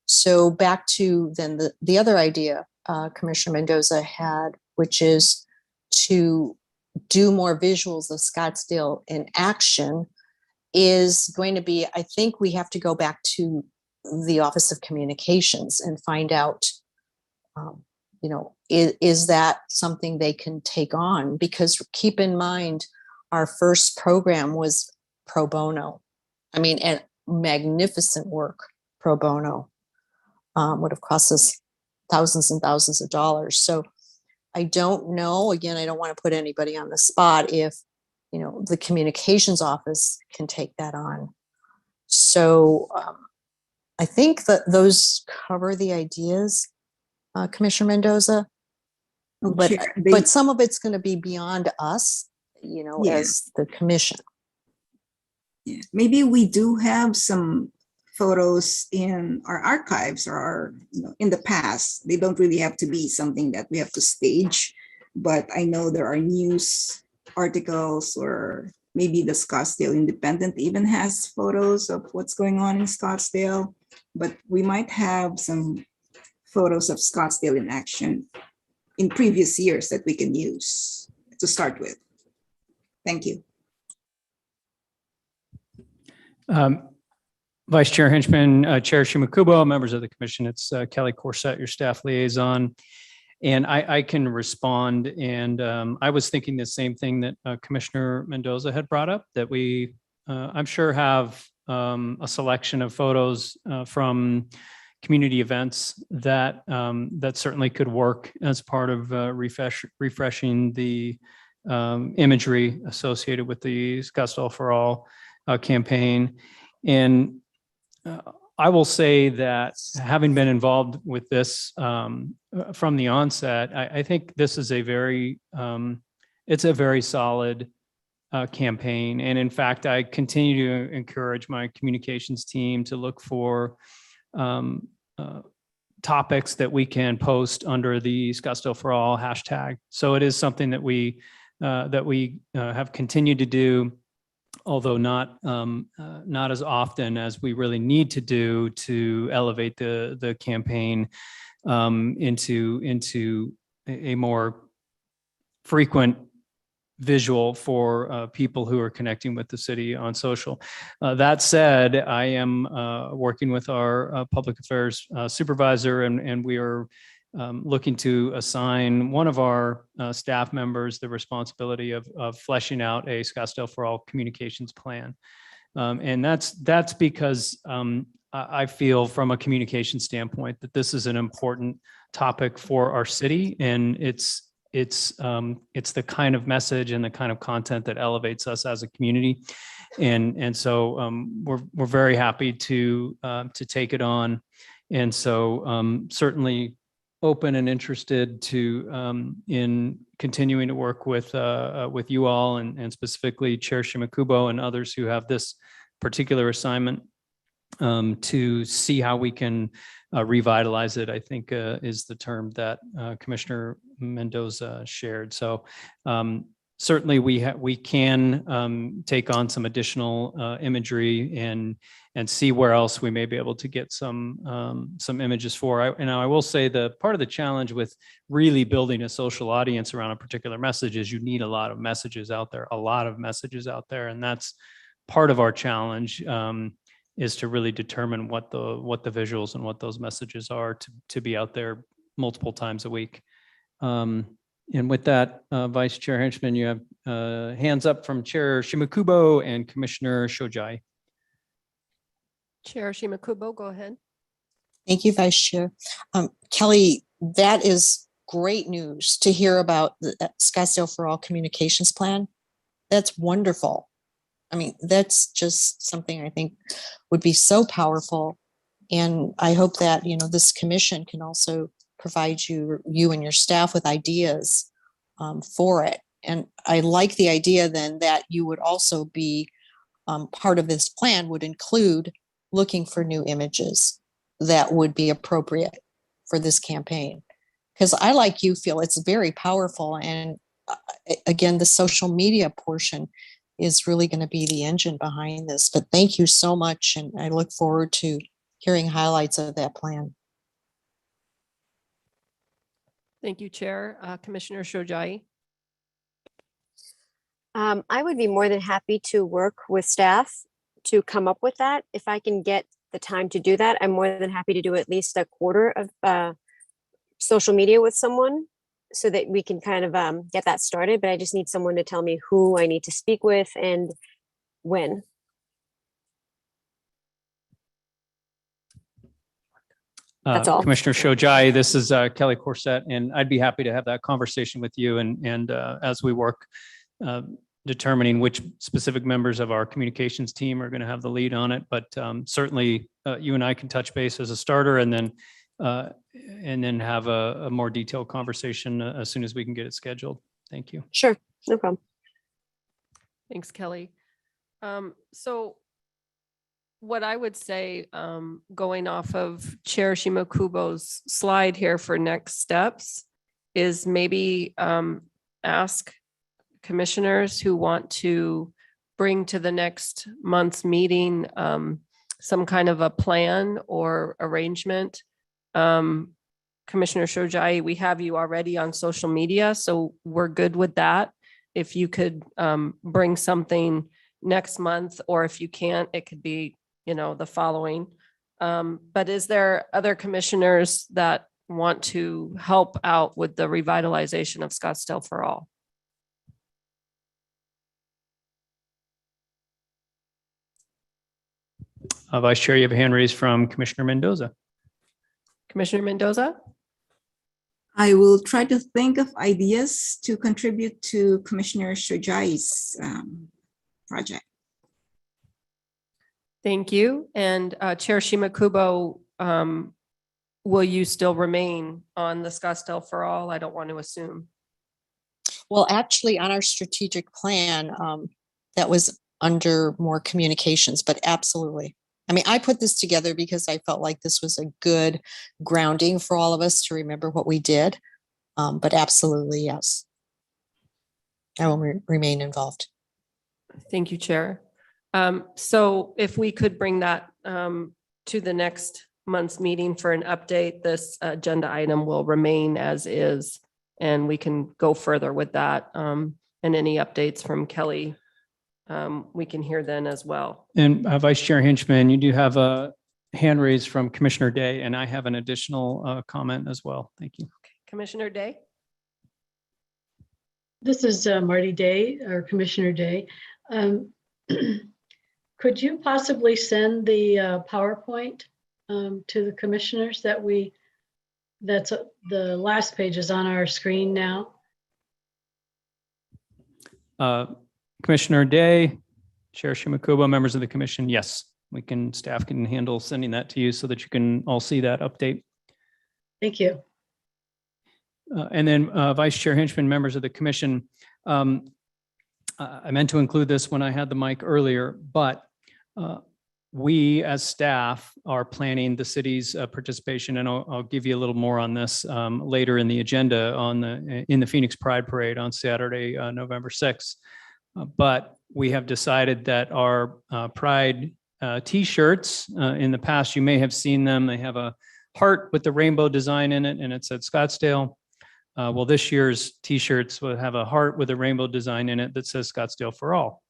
So back to then the other idea Commissioner Mendoza had, which is to do more visuals of Scottsdale in action, is going to be, I think we have to go back to the Office of Communications and find out, is that something they can take on? Because keep in mind, our first program was pro bono. I mean, and magnificent work pro bono would have cost us thousands and thousands of dollars. So I don't know, again, I don't want to put anybody on the spot if, the communications office can take that on. So I think that those cover the ideas, Commissioner Mendoza. Oh, But, Chair, but some of it's going to be beyond us, Yeah. as the commission. Yeah. Maybe we do have some photos in our archives or in the past. They don't really have to be something that we have to stage, but I know there are news articles, or maybe the Scottsdale Independent even has photos of what's going on in Scottsdale, but we might have some photos of Scottsdale in action in previous years that we can use to start with. Thank you. Vice Chair Henchman, Chair Shimakubo, members of the commission, it's Kelly Corset, your staff liaison. And I can respond. And I was thinking the same thing that Commissioner Mendoza had brought up, that we, I'm sure, have a selection of photos from community events that that certainly could work as part of refreshing the imagery associated with the Scottsdale For All campaign. And I will say that having been involved with this from the onset, I think this is a very, it's a very solid campaign. And in fact, I continue to encourage my communications team to look for topics that we can post under the Scottsdale For All hashtag. So it is something that we have continued to do, although not as often as we really need to do to elevate the campaign into a more frequent visual for people who are connecting with the city on social. That said, I am working with our public affairs supervisor, and we are looking to assign one of our staff members the responsibility of fleshing out a Scottsdale For All communications plan. And that's because I feel from a communication standpoint that this is an important topic for our city, and it's the kind of message and the kind of content that elevates us as a community. And so we're very happy to take it on. And so certainly open and interested to in continuing to work with you all and specifically Chair Shimakubo and others who have this particular assignment to see how we can revitalize it, I think is the term that Commissioner Mendoza shared. So certainly we can take on some additional imagery and see where else we may be able to get some images for. And I will say the part of the challenge with really building a social audience around a particular message is you need a lot of messages out there, and that's part of our challenge. Is to really determine what the visuals and what those messages are to be out there multiple times a week. And with that, Vice Chair Henchman, you have hands up from Chair Shimakubo and Commissioner Shojai. Chair Shimakubo, go ahead. Thank you, Vice Chair. Kelly, that is great news to hear about the Scottsdale For All communications plan. That's wonderful. I mean, that's just something I think would be so powerful. And I hope that, this commission can also provide you and your staff with ideas for it. And I like the idea then that you would also be part of this plan would include looking for new images that would be appropriate for this campaign. Because I, like you, feel it's very powerful. And again, the social media portion is really going to be the engine behind this. But thank you so much. And I look forward to hearing highlights of that plan. Thank you, Chair. Commissioner Shojai. I would be more than happy to work with staff to come up with that. If I can get the time to do that, I'm more than happy to do at least a quarter of social media with someone so that we can kind of get that started. But I just need someone to tell me who I need to speak with and when. That's all. Commissioner Shojai, this is Kelly Corset, and I'd be happy to have that conversation with you. And as we work determining which specific members of our communications team are going to have the lead on it, but certainly you and I can touch base as a starter, and then have a more detailed conversation as soon as we can get it scheduled. Thank you. Sure, no problem. Thanks, Kelly. So what I would say, going off of Chair Shimakubo's slide here for next steps, is maybe ask commissioners who want to bring to the next month's meeting some kind of a plan or arrangement. Commissioner Shojai, we have you already on social media, so we're good with that. If you could bring something next month, or if you can't, it could be, the following. But is there other commissioners that want to help out with the revitalization of Scottsdale For All? Vice Chair, you have a hand raised from Commissioner Mendoza. Commissioner Mendoza? I will try to think of ideas to contribute to Commissioner Shojai's project. Thank you. And Chair Shimakubo, will you still remain on the Scottsdale For All? I don't want to assume. Well, actually, on our strategic plan, that was under more communications, but absolutely. I mean, I put this together because I felt like this was a good grounding for all of us to remember what we did. But absolutely, yes. I will remain involved. Thank you, Chair. So if we could bring that to the next month's meeting for an update, this agenda item will remain as is, and we can go further with that. And any updates from Kelly, we can hear then as well. And Vice Chair Henchman, you do have a hand raised from Commissioner Day, and I have an additional comment as well. Thank you. Okay. Commissioner Day. This is Marty Day, or Commissioner Day. Could you possibly send the PowerPoint to the commissioners that's the last page is on our screen now? Commissioner Day, Chair Shimakubo, members of the commission, yes, staff can handle sending that to you so that you can all see that update. Thank you. And then Vice Chair Henchman, members of the commission, I meant to include this when I had the mic earlier, but we as staff are planning the city's participation, and I'll give you a little more on this later in the agenda in the Phoenix Pride Parade on Saturday, November 6th. But we have decided that our Pride T-shirts, in the past, you may have seen them. They have a heart with the rainbow design in it, and it said Scottsdale. Well, this year's T-shirts will have a heart with a rainbow design in it that says Scottsdale For All.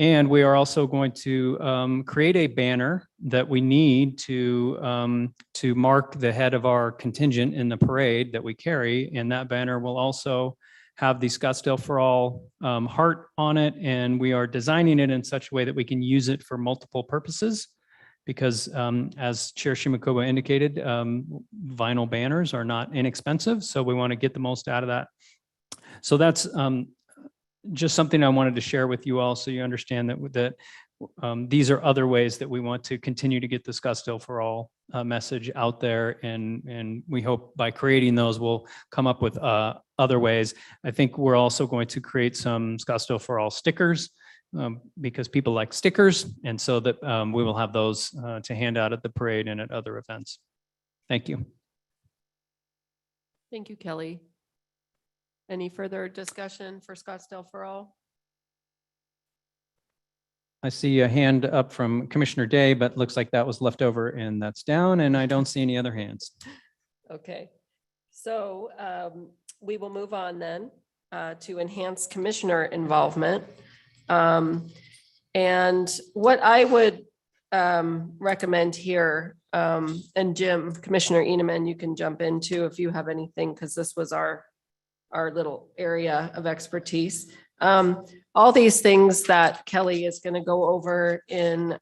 And we are also going to create a banner that we need to mark the head of our contingent in the parade that we carry. And that banner will also have the Scottsdale For All heart on it. And we are designing it in such a way that we can use it for multiple purposes. Because as Chair Shimakubo indicated, vinyl banners are not inexpensive. So we want to get the most out of that. So that's just something I wanted to share with you all so you understand that these are other ways that we want to continue to get the Scottsdale For All message out there. And we hope by creating those, we'll come up with other ways. I think we're also going to create some Scottsdale For All stickers because people like stickers. And so that we will have those to hand out at the parade and at other events. Thank you. Thank you, Kelly. Any further discussion for Scottsdale For All? I see a hand up from Commissioner Day, but looks like that was left over and that's down, and I don't see any other hands. Okay, so we will move on then to enhance commissioner involvement. And what I would recommend here, and Jim, Commissioner Eneman, you can jump into if you have anything, because this was our little area of expertise. All these things that Kelly is going to go over in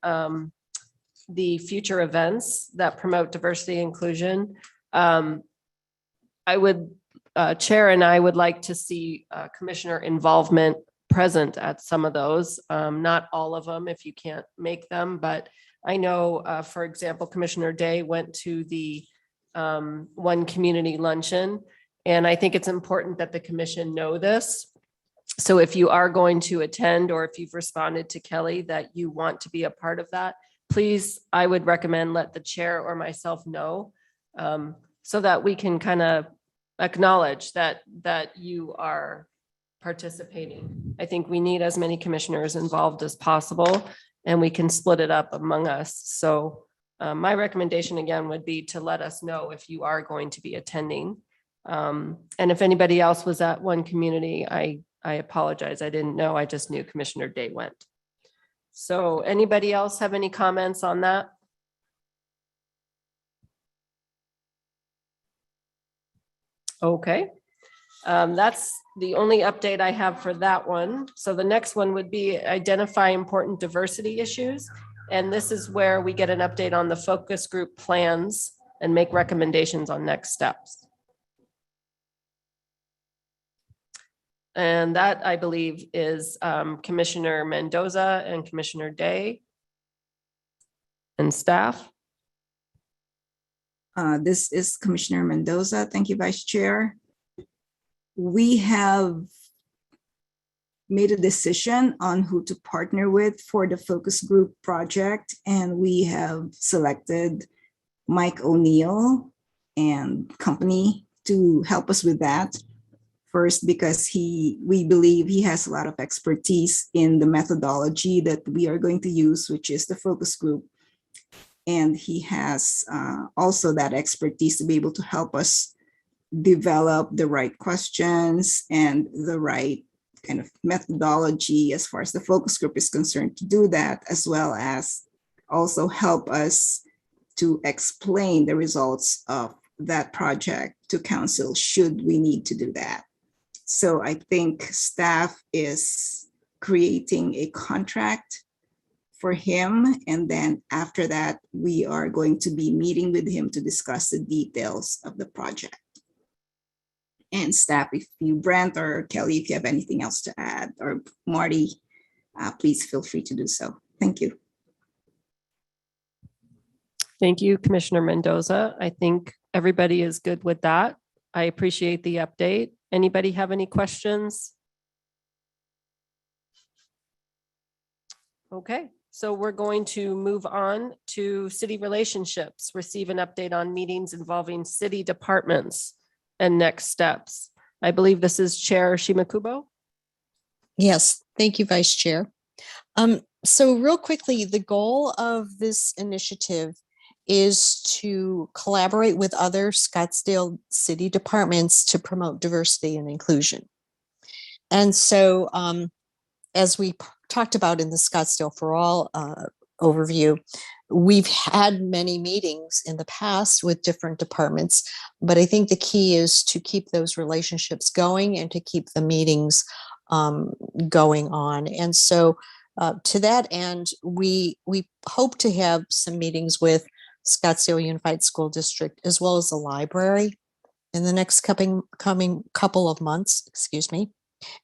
the future events that promote diversity and inclusion. I would, Chair and I would like to see commissioner involvement present at some of those, not all of them if you can't make them, but I know, for example, Commissioner Day went to the One Community Luncheon, and I think it's important that the commission know this. So if you are going to attend, or if you've responded to Kelly that you want to be a part of that, please, I would recommend let the chair or myself know, so that we can kind of acknowledge that you are participating. I think we need as many commissioners involved as possible, and we can split it up among us. So my recommendation again would be to let us know if you are going to be attending. And if anybody else was at One Community, I apologize. I didn't know. I just knew Commissioner Day went. So anybody else have any comments on that? Okay. That's the only update I have for that one. So the next one would be identify important diversity issues. And this is where we get an update on the focus group plans and make recommendations on next steps. And that, I believe, is Commissioner Mendoza and Commissioner Day and staff. This is Commissioner Mendoza. Thank you, Vice Chair. We have made a decision on who to partner with for the focus group project, and we have selected Mike O'Neill and company to help us with that. First, because we believe he has a lot of expertise in the methodology that we are going to use, which is the focus group. And he has also that expertise to be able to help us develop the right questions and the right kind of methodology as far as the focus group is concerned to do that, as well as also help us to explain the results of that project to council should we need to do that. So I think staff is creating a contract for him. And then after that, we are going to be meeting with him to discuss the details of the project. And staff, if you, Brent or Kelly, if you have anything else to add, or Marty, please feel free to do so. Thank you. Thank you, Commissioner Mendoza. I think everybody is good with that. I appreciate the update. Anybody have any questions? Okay, so we're going to move on to city relationships, receive an update on meetings involving city departments and next steps. I believe this is Chair Shimakubo. Yes, thank you, Vice Chair. So real quickly, the goal of this initiative is to collaborate with other Scottsdale city departments to promote diversity and inclusion. And so as we talked about in the Scottsdale For All overview, we've had many meetings in the past with different departments, but I think the key is to keep those relationships going and to keep the meetings going on. And so to that end, we hope to have some meetings with Scottsdale Unified School District as well as the library in the next coming couple of months, excuse me.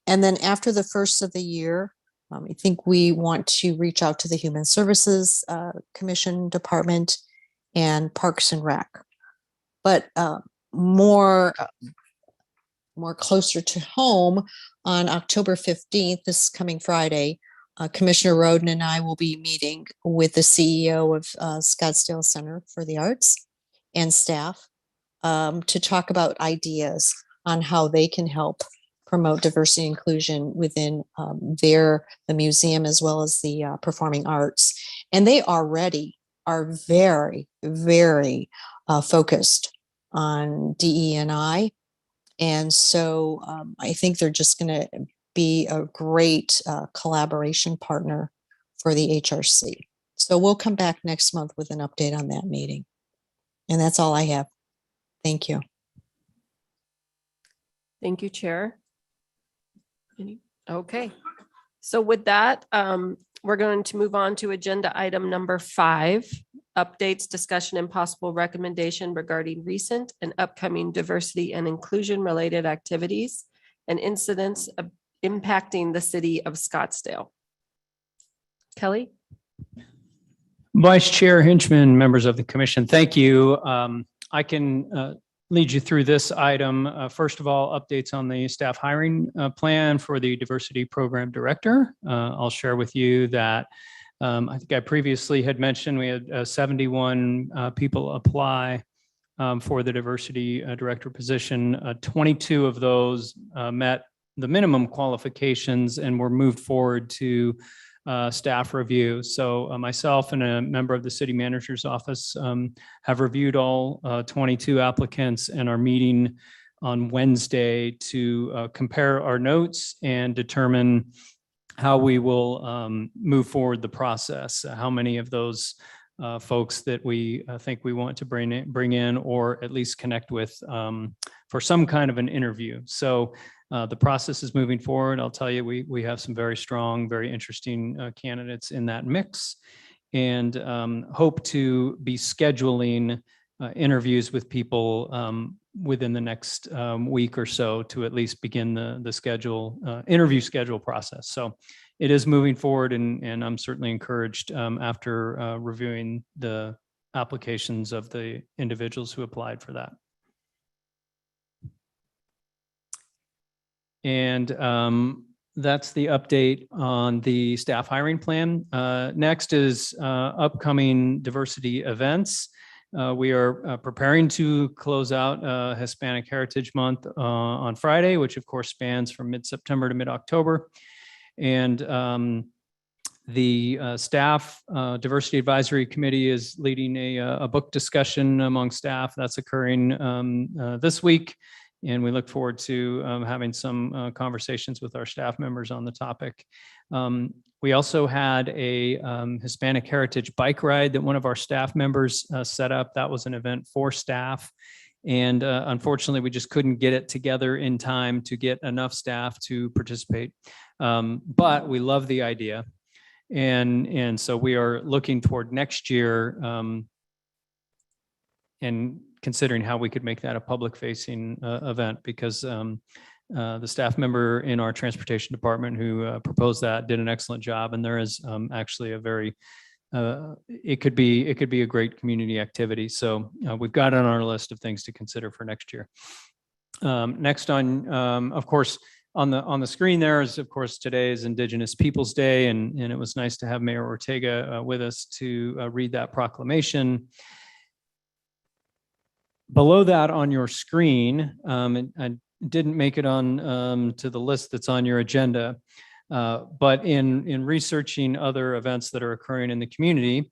And then after the first of the year, I think we want to reach out to the Human Services Commission Department and Parks and Rec. But more closer to home, on October 15th, this coming Friday, Commissioner Roden and I will be meeting with the CEO of Scottsdale Center for the Arts and staff to talk about ideas on how they can help promote diversity and inclusion within the museum as well as the performing arts. And they already are very, very focused on DE&I. And so I think they're just going to be a great collaboration partner for the HRC. So we'll come back next month with an update on that meeting. And that's all I have. Thank you. Thank you, Chair. Okay, so with that, we're going to move on to agenda item number 5, updates, discussion, and possible recommendation regarding recent and upcoming diversity and inclusion related activities and incidents impacting the city of Scottsdale. Kelly? Vice Chair Henchman, members of the commission, thank you. I can lead you through this item. First of all, updates on the staff hiring plan for the diversity program director. I'll share with you that I think I previously had mentioned we had 71 people apply for the diversity director position. 22 of those met the minimum qualifications and were moved forward to staff review. So myself and a member of the city manager's office have reviewed all 22 applicants and are meeting on Wednesday to compare our notes and determine how we will move forward the process, how many of those folks that we think we want to bring in or at least connect with for some kind of an interview. So the process is moving forward. I'll tell you, we have some very strong, very interesting candidates in that mix, and hope to be scheduling interviews with people within the next week or so to at least begin the interview schedule process. So it is moving forward, and I'm certainly encouraged after reviewing the applications of the individuals who applied for that. And that's the update on the staff hiring plan. Next is upcoming diversity events. We are preparing to close out Hispanic Heritage Month on Friday, which of course spans from mid-September to mid-October. And the staff diversity advisory committee is leading a book discussion among staff that's occurring this week. And we look forward to having some conversations with our staff members on the topic. We also had a Hispanic Heritage bike ride that one of our staff members set up. That was an event for staff. And unfortunately, we just couldn't get it together in time to get enough staff to participate. But we love the idea. And so we are looking toward next year and considering how we could make that a public facing event, because the staff member in our transportation department who proposed that did an excellent job. And there is actually a very, it could be a great community activity. So we've got it on our list of things to consider for next year. Next on, of course, on the screen there is, of course, today is Indigenous Peoples Day, and it was nice to have Mayor Ortega with us to read that proclamation. Below that on your screen, I didn't make it on to the list that's on your agenda, but in researching other events that are occurring in the community,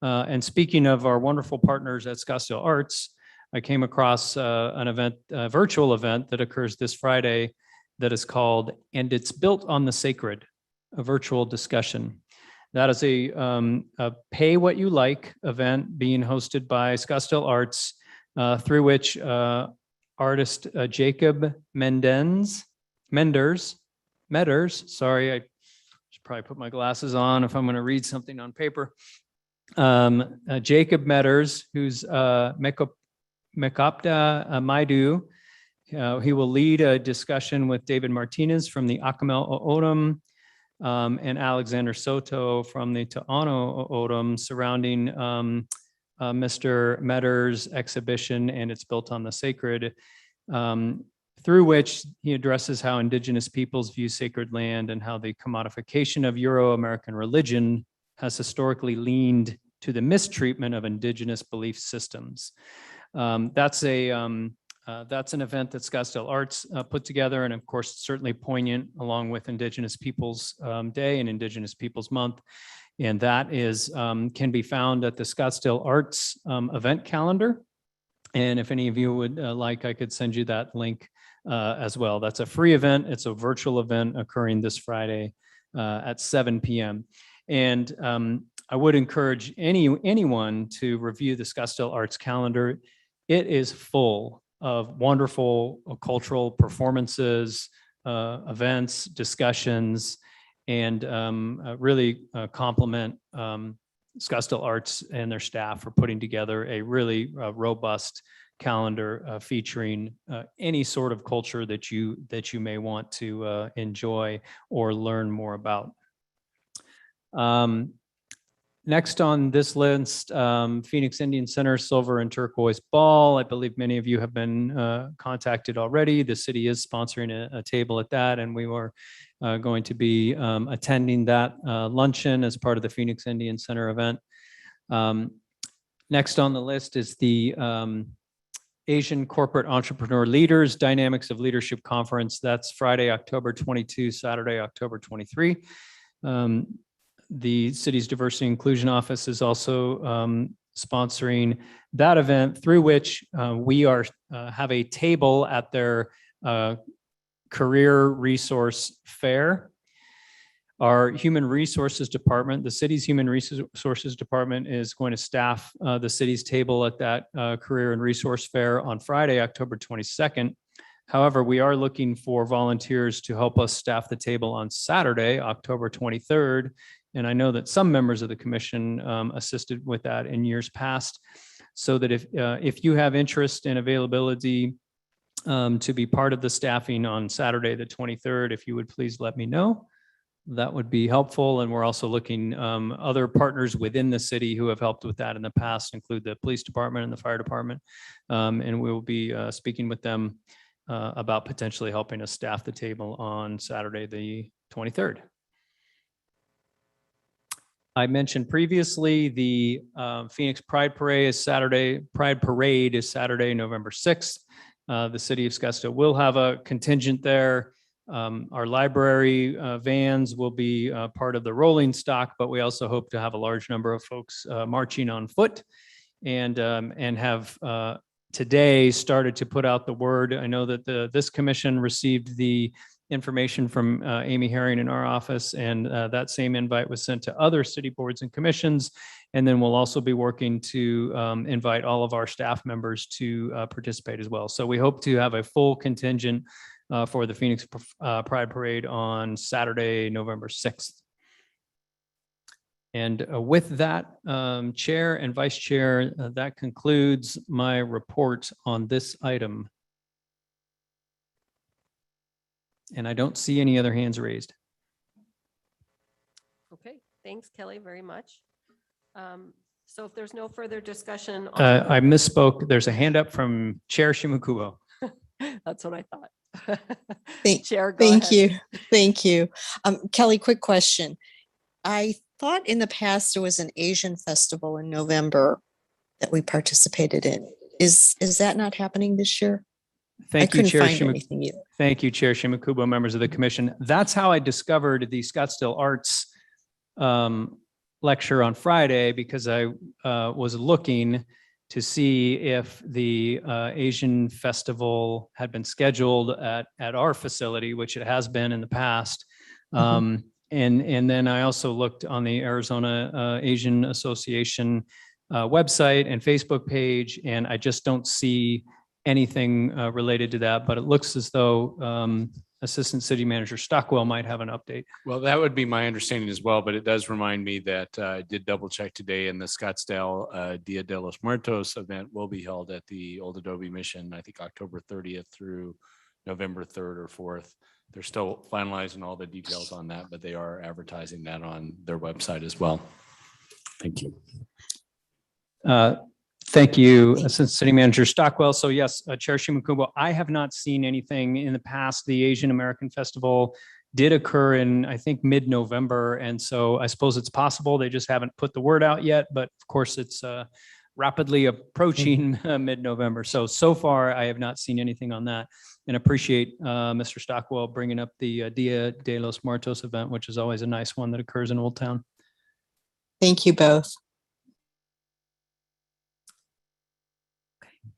and speaking of our wonderful partners at Scottsdale Arts, I came across an event, a virtual event that occurs this Friday that is called "And It's Built on the Sacred," a virtual discussion. That is a pay what you like event being hosted by Scottsdale Arts, through which artist Jacob Medders, sorry, I should probably put my glasses on if I'm going to read something on paper. Jacob Medders, who's Mekopta Maidu. He will lead a discussion with David Martinez from the Acamel O'odham and Alexander Soto from the Ta'ano O'odham surrounding Mr. Medders' exhibition, and it's built on the sacred, through which he addresses how Indigenous peoples view sacred land and how the commodification of Euro-American religion has historically leaned to the mistreatment of Indigenous belief systems. That's an event that Scottsdale Arts put together, and of course, certainly poignant along with Indigenous Peoples Day and Indigenous Peoples Month. And that is can be found at the Scottsdale Arts event calendar. And if any of you would like, I could send you that link as well. That's a free event. It's a virtual event occurring this Friday at 7 p.m. And I would encourage anyone to review the Scottsdale Arts calendar. It is full of wonderful cultural performances, events, discussions, and really compliment Scottsdale Arts and their staff for putting together a really robust calendar featuring any sort of culture that you may want to enjoy or learn more about. Next on this list, Phoenix Indian Center Silver and Turquoise Ball. I believe many of you have been contacted already. The city is sponsoring a table at that, and we were going to be attending that luncheon as part of the Phoenix Indian Center event. Next on the list is the Asian Corporate Entrepreneur Leaders Dynamics of Leadership Conference. That's Friday, October 22, Saturday, October 23. The city's Diversity and Inclusion Office is also sponsoring that event, through which we have a table at their career resource fair. Our Human Resources Department, the city's Human Resources Department, is going to staff the city's table at that career and resource fair on Friday, October 22nd. However, we are looking for volunteers to help us staff the table on Saturday, October 23rd. And I know that some members of the commission assisted with that in years past, so that if you have interest and availability to be part of the staffing on Saturday, the 23rd, if you would please let me know, that would be helpful. And we're also looking, other partners within the city who have helped with that in the past include the police department and the fire department. And we will be speaking with them about potentially helping us staff the table on Saturday, the 23rd. I mentioned previously the Phoenix Pride Parade is Saturday. November 6th. The city of Scottsdale will have a contingent there. Our library vans will be part of the rolling stock, but we also hope to have a large number of folks marching on foot, and have today started to put out the word. I know that this commission received the information from Amy Herring in our office, and that same invite was sent to other city boards and commissions. And then we'll also be working to invite all of our staff members to participate as well. So we hope to have a full contingent for the Phoenix Pride Parade on Saturday, November 6th. And with that, Chair and Vice Chair, that concludes my report on this item. And I don't see any other hands raised. Okay, thanks, Kelly, very much. So if there's no further discussion. I misspoke. There's a hand up from Chair Shimakubo. That's what I thought. Thank- Chair, go Thank ahead. you. Thank you. Kelly, quick question. I thought in the past there was an Asian festival in November that we participated in. Is that not happening this year? Thank I you, couldn't Chair find anything either. Thank you, Chair Shimakubo, members of the commission. That's how I discovered the Scottsdale Arts lecture on Friday, because I was looking to see if the Asian festival had been scheduled at our facility, which it has been in the past. And then I also looked on the Arizona Asian Association website and Facebook page, and I just don't see anything related to that, but it looks as though Assistant City Manager Stockwell might have an update. Well, that would be my understanding as well, but it does remind me that I did double check today, and the Scottsdale Dia de los Muertos event will be held at the Old Adobe Mission, I think October 30th through November 3rd or 4th. They're still finalizing all the details on that, but they are advertising that on their website as well. Thank you. Thank you, Assistant City Manager Stockwell. So yes, Chair Shimakubo, I have not seen anything in the past. The Asian American Festival did occur in, I think, mid-November. And so I suppose it's possible they just haven't put the word out yet, but of course it's rapidly approaching mid-November. So far I have not seen anything on that, and appreciate Mr. Stockwell bringing up the Dia de los Muertos event, which is always a nice one that occurs in Old Town. Thank you both.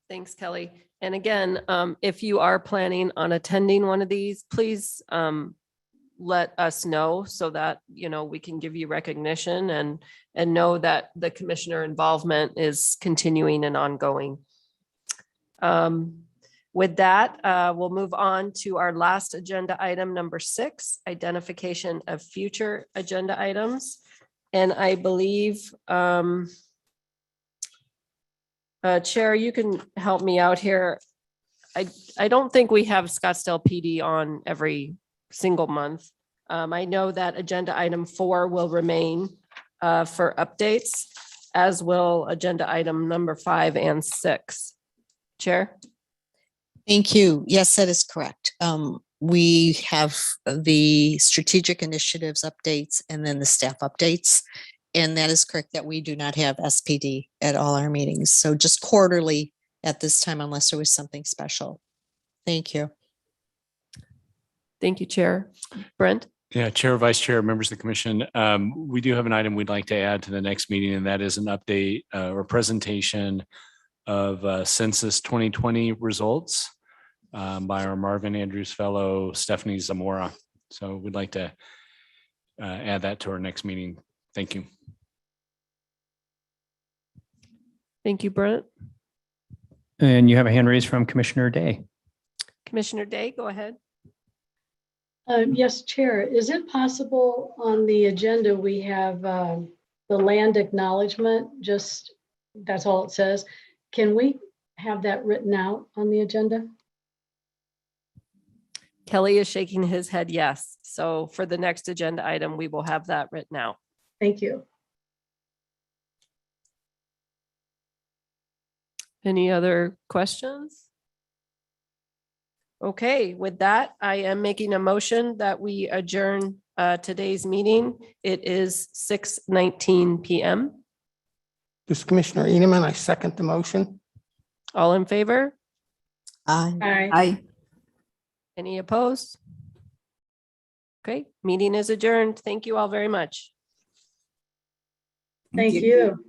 Thanks, Kelly. And again, if you are planning on attending one of these, please let us know so that, you know, we can give you recognition and know that the commissioner involvement is continuing and ongoing. With that, we'll move on to our last agenda item, number 6, identification of future agenda items. And I believe, Chair, you can help me out here. I don't think we have Scottsdale PD on every single month. I know that agenda item 4 will remain for updates, as will agenda item number 5 and 6. Chair? Thank you. Yes, that is correct. We have the strategic initiatives updates and then the staff updates. And that is correct that we do not have SPD at all our meetings. So just quarterly at this time, unless there was something special. Thank you. Thank you, Chair. Brent? Yeah, Chair, Vice Chair, members of the commission. We do have an item we'd like to add to the next meeting, and that is an update or presentation of Census 2020 results by our Marvin Andrews Fellow, Stephanie Zamora. So we'd like to add that to our next meeting. Thank you. Thank you, Brent. And you have a hand raised from Commissioner Day. Commissioner Day, go ahead. Yes, Chair. Is it possible on the agenda we have the land acknowledgement? Just that's all it says. Can we have that written out on the agenda? Kelly is shaking his head yes. So for the next agenda item, we will have that written out. Thank you. Any other questions? Okay, with that, I am making a motion that we adjourn today's meeting. It is 6:19 p.m. This is Commissioner Edelman. I second the motion. All in favor? Aye. Aye. Any opposed? Okay, meeting is adjourned. Thank you all very much. Thank you.